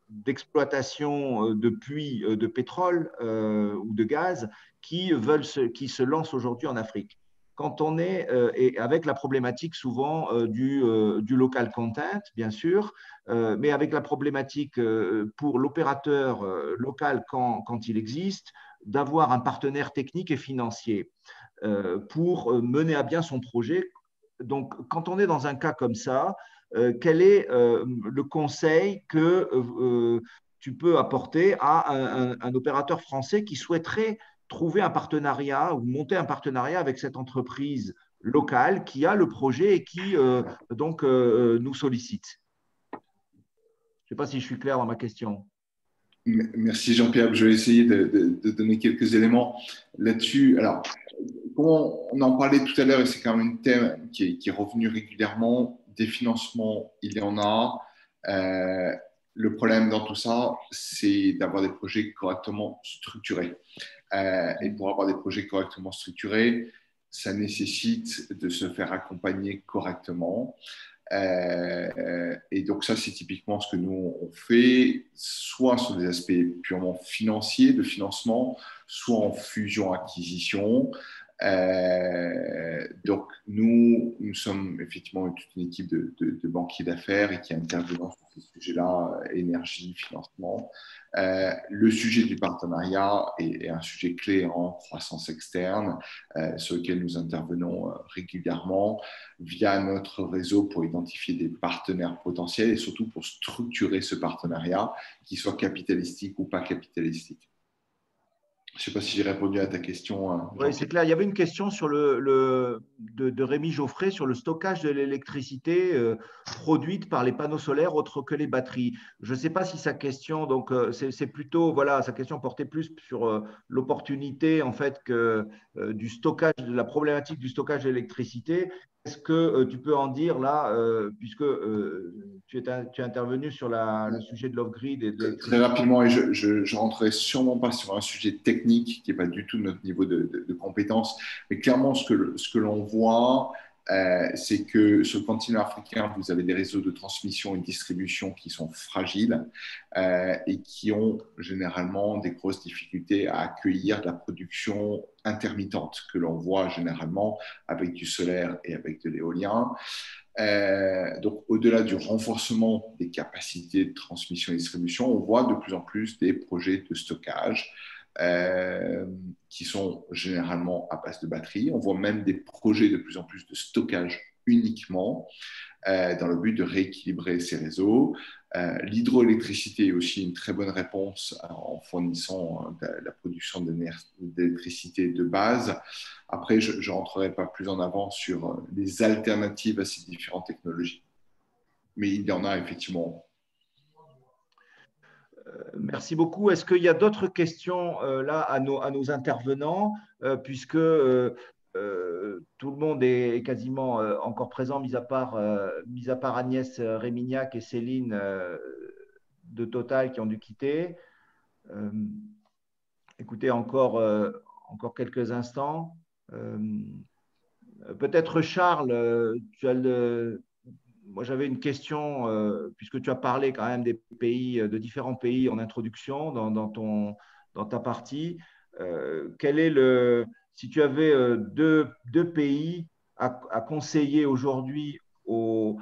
d'exploitation de puits de pétrole ou de gaz qui se lancent aujourd'hui en Afrique. Quand on est, et avec la problématique souvent du local content, bien sûr, mais avec la problématique pour l'opérateur local quand il existe, d'avoir un partenaire technique et financier pour mener à bien son projet. Donc, quand on est dans un cas comme ça, quel est le conseil que tu peux apporter à un opérateur français qui souhaiterait trouver un partenariat ou monter un partenariat avec cette entreprise locale qui a le projet et qui donc nous sollicite? Je ne sais pas si je suis clair dans ma question.
Merci Jean-Pierre. Je vais essayer de donner quelques éléments là-dessus. Alors, on en parlait tout à l'heure et c'est quand même un thème qui est revenu régulièrement. Des financements, il y en a. Le problème dans tout ça, c'est d'avoir des projets correctement structurés. Et pour avoir des projets correctement structurés, ça nécessite de se faire accompagner correctement. Et donc ça, c'est typiquement ce que nous, on fait, soit sur des aspects purement financiers de financement, soit en fusion-acquisition. Donc nous sommes effectivement toute une équipe de banquiers d'affaires et qui intervenons sur ces sujets-là, énergie, financement. Le sujet du partenariat est un sujet clé en croissance externe sur lequel nous intervenons régulièrement via notre réseau pour identifier des partenaires potentiels et surtout pour structurer ce partenariat, qu'il soit capitalistique ou pas capitalistique. Je ne sais pas si j'ai répondu à ta question.
Oui, c'est clair. Il y avait une question sur de Rémi Geoffrey sur le stockage de l'électricité produite par les panneaux solaires autres que les batteries. Je ne sais pas si sa question, donc c'est plutôt, voilà, sa question portait plus sur l'opportunité en fait du stockage, de la problématique du stockage de l'électricité. Est-ce que tu peux en dire là, puisque tu es intervenu sur le sujet de l'off-grid et de
Très rapidement, et je ne rentrerai sûrement pas sur un sujet technique qui n'est pas du tout notre niveau de compétence, mais clairement, ce que l'on voit, c'est que sur le continent africain, vous avez des réseaux de transmission et de distribution qui sont fragiles et qui ont généralement des grosses difficultés à accueillir de la production intermittente que l'on voit généralement avec du solaire et avec de l'éolien. Donc, au-delà du renforcement des capacités de transmission et distribution, on voit de plus en plus des projets de stockage qui sont généralement à base de batterie. On voit même des projets de plus en plus de stockage uniquement dans le but de rééquilibrer ces réseaux. L'hydroélectricité est aussi une très bonne réponse en fournissant la production d'électricité de base. Après, je ne rentrerai pas plus en avant sur les alternatives à ces différentes technologies. Mais il y en a effectivement.
Merci beaucoup. Est-ce qu'il y a d'autres questions là à nos intervenants, puisque tout le monde est quasiment encore présent, mis à part Agnès Rémignac et Céline de Total qui ont dû quitter. Écoutez, encore quelques instants. Peut-être Charles, moi j'avais une question, puisque tu as parlé quand même de différents pays en introduction dans ta partie. Quel est si tu avais deux pays à conseiller aujourd'hui aux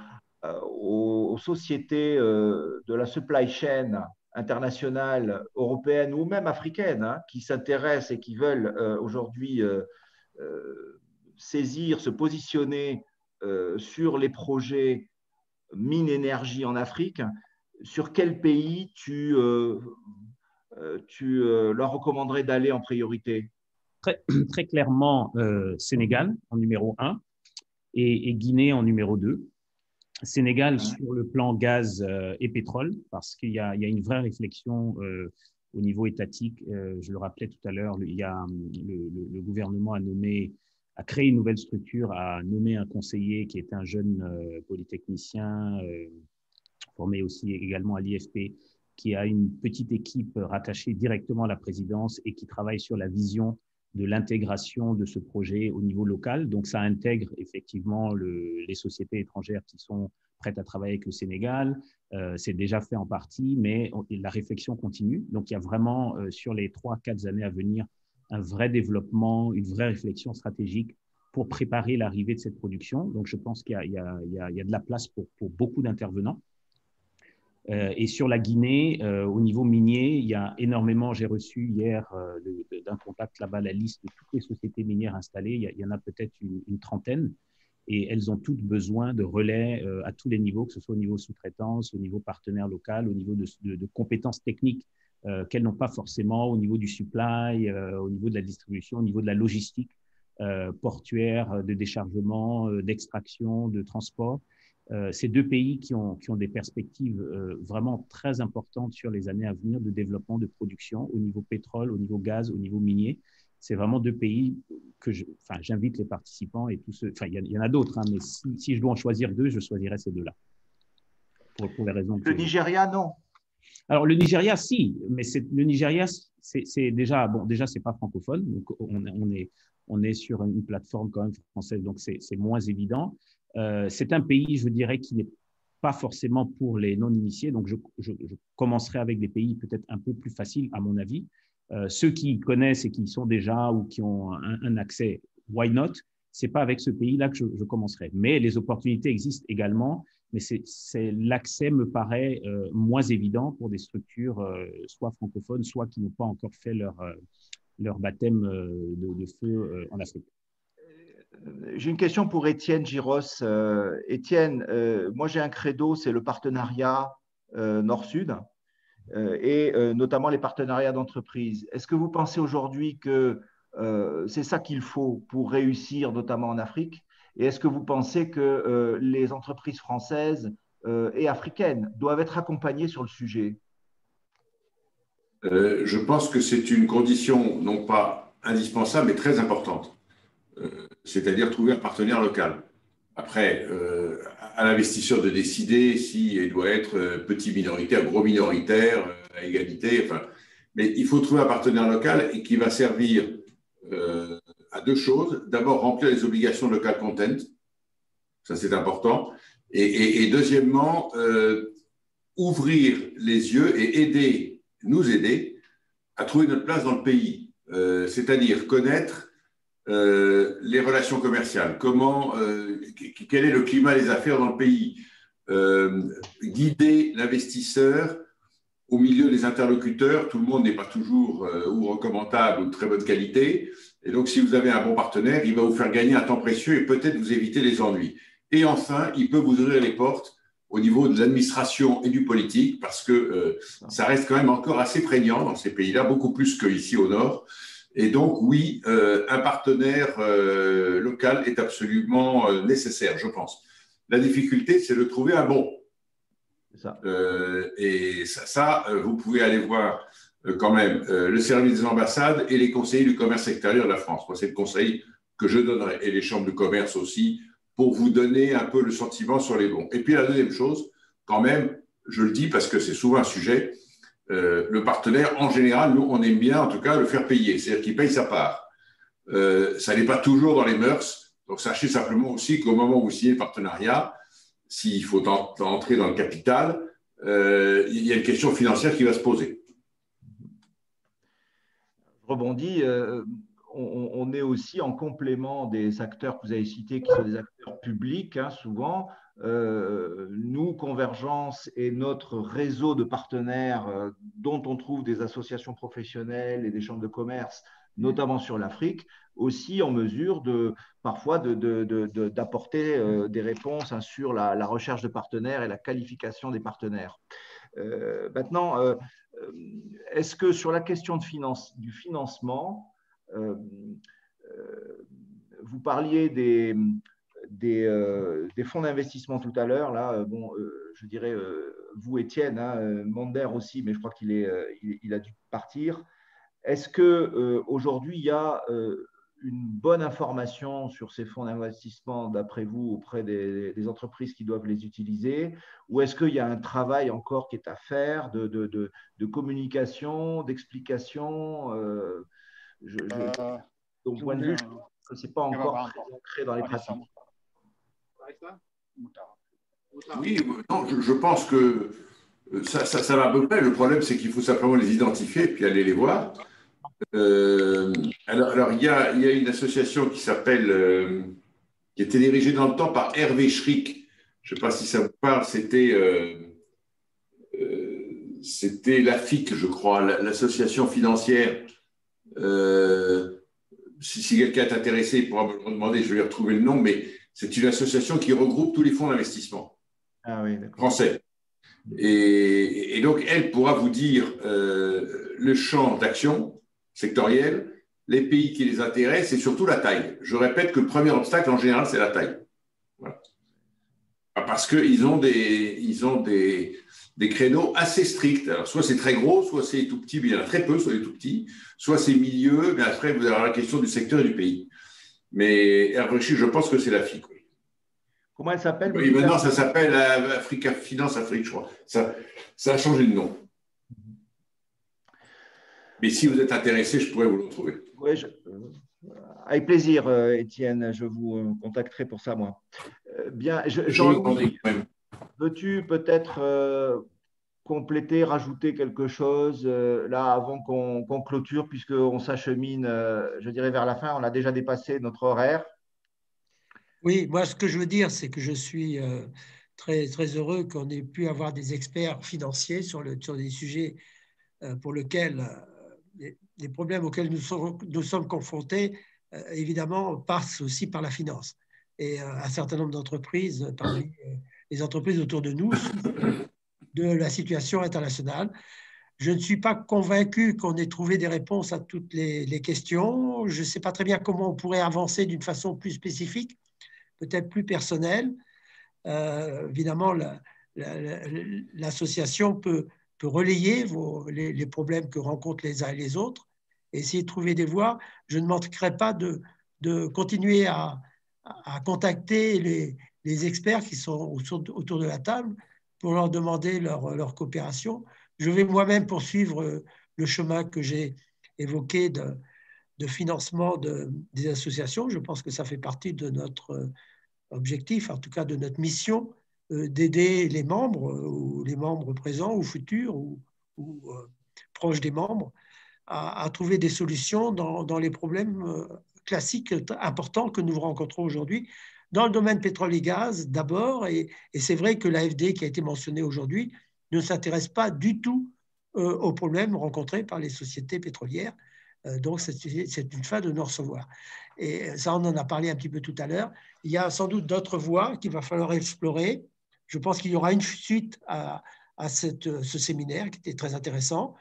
sociétés de la supply chain internationale, européenne ou même africaine, qui s'intéressent et qui veulent aujourd'hui se positionner sur les projets mine énergie en Afrique, sur quel pays tu leur recommanderais d'aller en priorité?
Très clairement, Sénégal en numéro 1 et Guinée en numéro 2. Sénégal sur le plan gaz et pétrole, parce qu'il y a une vraie réflexion au niveau étatique. Je le rappelais tout à l'heure, le gouvernement a créé une nouvelle structure, a nommé un conseiller qui est un jeune polytechnicien, formé aussi également à l'IFP, qui a une petite équipe rattachée directement à la présidence et qui travaille sur la vision de l'intégration de ce projet au niveau local. Donc, ça intègre effectivement les sociétés étrangères qui sont prêtes à travailler avec le Sénégal. C'est déjà fait en partie, mais la réflexion continue. Donc, il y a vraiment, sur les 3-4 années à venir, un vrai développement, une vraie réflexion stratégique pour préparer l'arrivée de cette production. Donc, je pense qu'il y a de la place pour beaucoup d'intervenants. Et sur la Guinée, au niveau minier, il y a énormément, j'ai reçu hier d'un contact là-bas la liste de toutes les sociétés minières installées, il y en a peut-être une trentaine, et elles ont toutes besoin de relais à tous les niveaux, que ce soit au niveau sous-traitance, au niveau partenaire local, au niveau de compétences techniques qu'elles n'ont pas forcément, au niveau du supply, au niveau de la distribution, au niveau de la logistique portuaire, de déchargement, d'extraction, de transport. Ces deux pays qui ont des perspectives vraiment très importantes sur les années à venir de développement de production au niveau pétrole, au niveau gaz, au niveau minier. C'est vraiment deux pays que j'invite les participants et tous ceux. Enfin, il y en a d'autres, mais si je dois en choisir deux, je choisirais ces deux-là. Pour les raisons.
Le Nigeria, non.
Alors, le Nigeria, si, mais le Nigeria, c'est déjà, c'est pas francophone, donc on est sur une plateforme quand même française, donc c'est moins évident. C'est un pays, je dirais, qui n'est pas forcément pour les non-initiés. Donc, je commencerai avec des pays peut-être un peu plus faciles, à mon avis. Ceux qui connaissent et qui y sont déjà ou qui ont un accès, why not? C'est pas avec ce pays-là que je commencerai. Mais les opportunités existent également. Mais l'accès me paraît moins évident pour des structures soit francophones, soit qui n'ont pas encore fait leur baptême de feu en Afrique.
J'ai une question pour Étienne Giros. Étienne, moi j'ai un credo, c'est le partenariat Nord-Sud. et notamment les partenariats d'entreprise. Est-ce que vous pensez aujourd'hui que c'est ça qu'il faut pour réussir, notamment en Afrique? Et est-ce que vous pensez que les entreprises françaises et africaines doivent être accompagnées sur le sujet?
Je pense que c'est une condition non pas indispensable, mais très importante. C'est-à-dire trouver un partenaire local. Après, à l'investisseur de décider s'il doit être petit minoritaire, gros minoritaire, à égalité. Enfin, mais il faut trouver un partenaire local et qui va servir à deux choses. D'abord, remplir les obligations de local content. Ça, c'est important. Et deuxièmement, ouvrir les yeux et nous aider à trouver notre place dans le pays. C'est-à-dire connaître les relations commerciales, quel est le climat des affaires dans le pays, guider l'investisseur au milieu des interlocuteurs. Tout le monde n'est pas toujours ou recommandable ou de très bonne qualité. Et donc, si vous avez un bon partenaire, il va vous faire gagner un temps précieux et peut-être vous éviter les ennuis. Et enfin, il peut vous ouvrir les portes au niveau de l'administration et du politique, parce que ça reste quand même encore assez prégnant dans ces pays-là, beaucoup plus qu'ici au Nord. Et donc, oui, un partenaire local est absolument nécessaire, je pense. La difficulté, c'est de trouver un bon.
Ça.
Et ça, vous pouvez aller voir quand même le service des ambassades et les conseillers du commerce extérieur de la France. Moi, c'est le conseil que je donnerai, et les chambres de commerce aussi, pour vous donner un peu le sentiment sur les bons. Et puis, la deuxième chose, quand même, je le dis parce que c'est souvent un sujet, le partenaire, en général, nous, on aime bien, en tout cas, le faire payer, c'est-à-dire qu'il paye sa part. Ça n'est pas toujours dans les mœurs, donc sachez simplement aussi qu'au moment où vous signez le partenariat, s'il faut entrer dans le capital, il y a une question financière qui va se poser.
Je rebondis, on est aussi en complément des acteurs que vous avez cités, qui sont des acteurs publics, hein, souvent. Nous, Convergence et notre réseau de partenaires dont on trouve des associations professionnelles et des chambres de commerce, notamment sur l'Afrique, aussi en mesure parfois d'apporter des réponses, hein, sur la recherche de partenaires et la qualification des partenaires. Maintenant, est-ce que sur la question du financement, vous parliez des fonds d'investissement tout à l'heure, là, bon, je dirais, vous, Étienne, hein, Mander aussi, mais je crois qu'il a dû partir. Est-ce qu'aujourd'hui, il y a une bonne information sur ces fonds d'investissement, d'après vous, auprès des entreprises qui doivent les utiliser? Ou est-ce qu'il y a un travail encore qui est à faire de communication, d'explication? Donc, point de vue, ce n'est pas encore très ancré dans les pratiques.
Oui, non, je pense que ça va à peu près. Le problème, c'est qu'il faut simplement les identifier et puis aller les voir. Alors, il y a une association qui s'appelle, qui était dirigée dans le temps par Hervé Schrick. Je ne sais pas si ça vous parle. C'était l'AFIC, je crois, l'association financière. Si quelqu'un est intéressé, il pourra me le demander, je vais lui retrouver le nom, mais c'est une association qui regroupe tous les fonds d'investissement français. Et donc, elle pourra vous dire le champ d'action sectoriel, les pays qui les intéressent et surtout la taille. Je répète que le premier obstacle, en général, c'est la taille. Voilà. Parce qu'ils ont des créneaux assez stricts. Alors, soit c'est très gros, soit c'est tout petit, mais il y en a très peu, soit c'est tout petit, soit c'est milieu, mais après, vous avez la question du secteur et du pays. Mais Hervé, je pense que c'est la FIC. Oui.
Comment elle s'appelle?
Oui, maintenant, ça s'appelle Africa Finance Afrique, je crois. Ça a changé de nom. Mais si vous êtes intéressé, je pourrais vous le retrouver.
Oui, avec plaisir, Étienne. Je vous contacterai pour ça, moi. Bien, Jean-Louis, veux-tu peut-être compléter, rajouter quelque chose là avant qu'on clôture, puisqu'on s'achemine, je dirais, vers la fin. On a déjà dépassé notre horaire.
Oui, moi, ce que je veux dire, c'est que je suis très, très heureux qu'on ait pu avoir des experts financiers sur des sujets pour lesquels les problèmes auxquels nous sommes confrontés, évidemment, passent aussi par la finance. Et un certain nombre d'entreprises, parmi les entreprises autour de nous, de la situation internationale. Je ne suis pas convaincu qu'on ait trouvé des réponses à toutes les questions. Je ne sais pas très bien comment on pourrait avancer d'une façon plus spécifique, peut-être plus personnelle. Évidemment, l'association peut relayer les problèmes que rencontrent les uns et les autres, et essayer de trouver des voies. Je ne manquerai pas de continuer à contacter les experts qui sont autour de la table pour leur demander leur coopération. Je vais moi-même poursuivre le chemin que j'ai évoqué de financement des associations. Je pense que ça fait partie de notre objectif, en tout cas de notre mission, d'aider les membres, ou les membres présents ou futurs, ou proches des membres, à trouver des solutions dans les problèmes classiques importants que nous rencontrons aujourd'hui dans le domaine pétrole et gaz d'abord. Et c'est vrai que l'AFD qui a été mentionnée aujourd'hui ne s'intéresse pas du tout aux problèmes rencontrés par les sociétés pétrolières. Donc, c'est une fin de non-recevoir. Et ça, on en a parlé un petit peu tout à l'heure. Il y a sans doute d'autres voies qu'il va falloir explorer. Je pense qu'il y aura une suite à ce séminaire qui était très intéressant.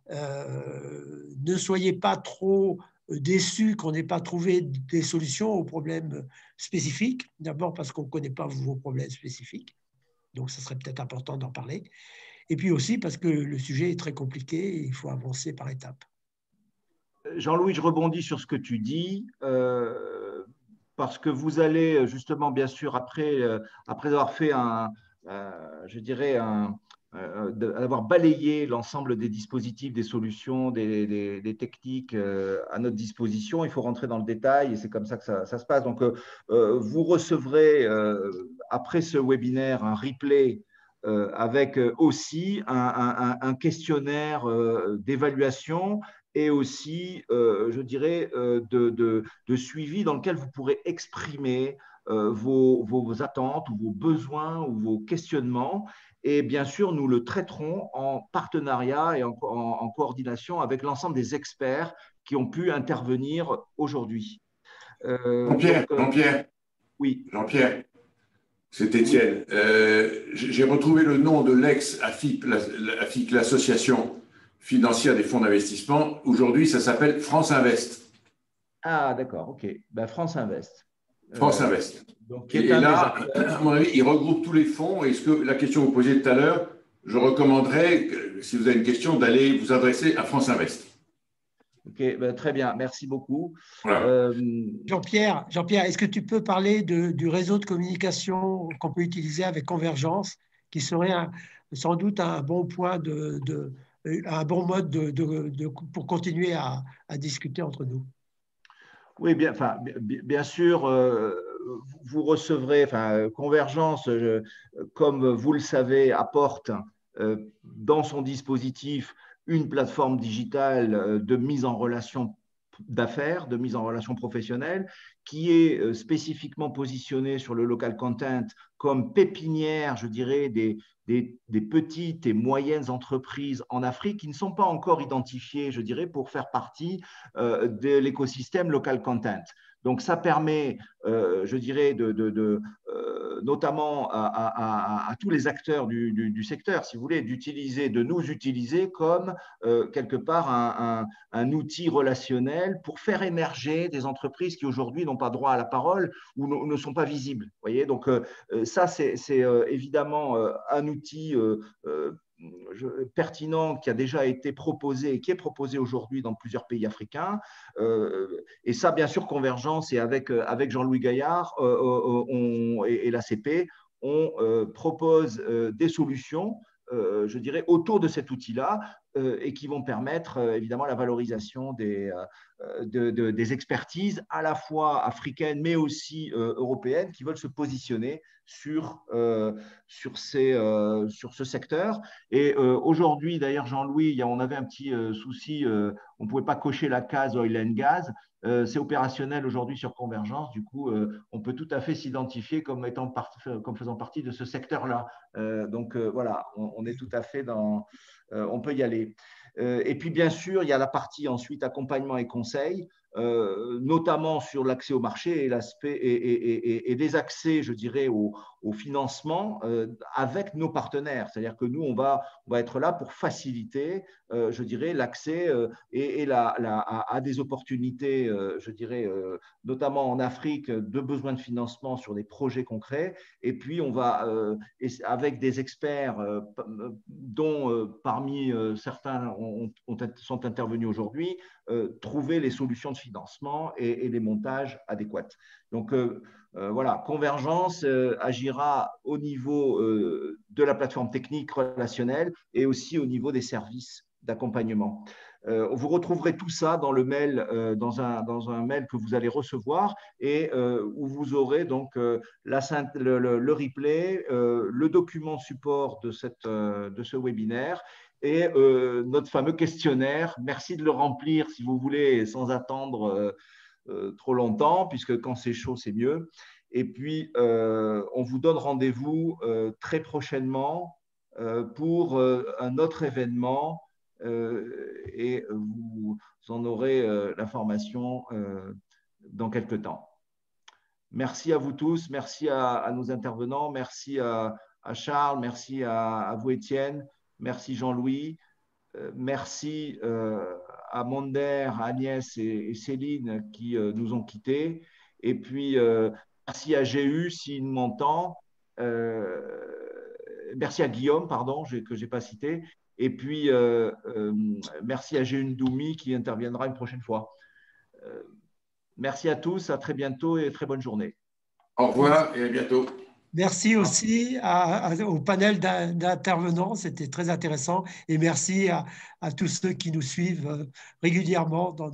Ne soyez pas trop déçus qu'on n'ait pas trouvé des solutions aux problèmes spécifiques. D'abord parce qu'on ne connaît pas vos problèmes spécifiques. Donc, ce serait peut-être important d'en parler. Et puis aussi parce que le sujet est très compliqué et il faut avancer par étapes.
Jean-Louis, je rebondis sur ce que tu dis, parce que vous allez justement, bien sûr, après avoir fait d'avoir balayé l'ensemble des dispositifs, des solutions, des techniques à notre disposition, il faut rentrer dans le détail et c'est comme ça que ça se passe. Donc, vous recevrez, après ce webinaire, un replay avec aussi un questionnaire d'évaluation et aussi, je dirais, de suivi dans lequel vous pourrez exprimer vos attentes ou vos besoins ou vos questionnements. Et bien sûr, nous le traiterons en partenariat et en coordination avec l'ensemble des experts qui ont pu intervenir aujourd'hui.
Jean-Pierre,
oui.
Jean-Pierre, c'est Étienne. Oui. J'ai retrouvé le nom de l'ex-AFIP, l'association financière des fonds d'investissement. Aujourd'hui, ça s'appelle France Invest.
Ah, d'accord, ok. Ben, France Invest.
France Invest.
Donc,
et là, à mon avis, il regroupe tous les fonds. Et la question que vous posiez tout à l'heure, je recommanderais, si vous avez une question, d'aller vous adresser à France Invest.
Ok, ben, très bien, merci beaucoup.
Voilà.
Jean-Pierre, est-ce que tu peux parler du réseau de communication qu'on peut utiliser avec Convergence, qui serait sans doute un bon point un bon mode pour continuer à discuter entre nous?
Oui, bien sûr, vous recevrez, Convergence, comme vous le savez, apporte dans son dispositif une plateforme digitale de mise en relation d'affaires, de mise en relation professionnelle, qui est spécifiquement positionnée sur le local content comme pépinière, je dirais, des petites et moyennes entreprises en Afrique qui ne sont pas encore identifiées, je dirais, pour faire partie de l'écosystème local content. Donc, ça permet, je dirais, notamment à tous les acteurs du secteur, si vous voulez, de nous utiliser comme quelque part un outil relationnel pour faire émerger des entreprises qui aujourd'hui n'ont pas droit à la parole ou ne sont pas visibles. Vous voyez, donc ça, c'est évidemment un outil pertinent qui a déjà été proposé et qui est proposé aujourd'hui dans plusieurs pays africains. Et ça, bien sûr, Convergence et avec Jean-Louis Gaillard et l'ACP, on propose des solutions, je dirais, autour de cet outil-là et qui vont permettre évidemment la valorisation des expertises à la fois africaines mais aussi européennes qui veulent se positionner sur ce secteur. Et aujourd'hui, d'ailleurs, Jean-Louis, on avait un petit souci, on ne pouvait pas cocher la case oil and gas. C'est opérationnel aujourd'hui sur Convergence. Du coup, on peut tout à fait s'identifier comme faisant partie de ce secteur-là. Donc, voilà, on est tout à fait on peut y aller. Et puis, bien sûr, il y a la partie ensuite accompagnement et conseil, notamment sur l'accès au marché et, et les accès, je dirais, au financement avec nos partenaires. C'est-à-dire que nous, on va être là pour faciliter, je dirais, l'accès à des opportunités, je dirais, notamment en Afrique, de besoins de financement sur des projets concrets. Et puis, on va, avec des experts dont parmi certains sont intervenus aujourd'hui, trouver les solutions de financement et les montages adéquats. Donc, voilà, Convergence agira au niveau de la plateforme technique relationnelle et aussi au niveau des services d'accompagnement. Vous retrouverez tout ça dans le mail, dans un mail que vous allez recevoir et où vous aurez donc le replay, le document support de ce webinaire et notre fameux questionnaire. Merci de le remplir si vous voulez, sans attendre trop longtemps, puisque quand c'est chaud, c'est mieux. Et puis, on vous donne rendez-vous très prochainement pour un autre événement et vous en aurez l'information dans quelques temps. Merci à vous tous, merci à nos intervenants, merci à Charles, merci à vous Étienne, merci Jean-Louis, merci à Monder, Agnès et Céline qui nous ont quittés. Et puis, merci à GU s'il m'entend. Merci à Guillaume, pardon, que je n'ai pas cité. Et puis, merci à GU Ndoumi qui interviendra une prochaine fois. Merci à tous, à très bientôt et très bonne journée.
Au revoir et à bientôt.
Merci aussi au panel d'intervenants, c'était très intéressant. Et merci à tous ceux qui nous suivent régulièrement dans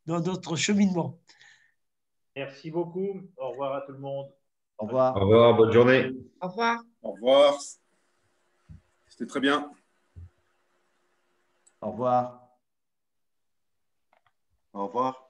notre cheminement.
Merci beaucoup. Au revoir à tout le monde.
Au revoir.
Au revoir, bonne journée.
Au revoir.
Au revoir. C'était très bien.
Au revoir.
Au revoir.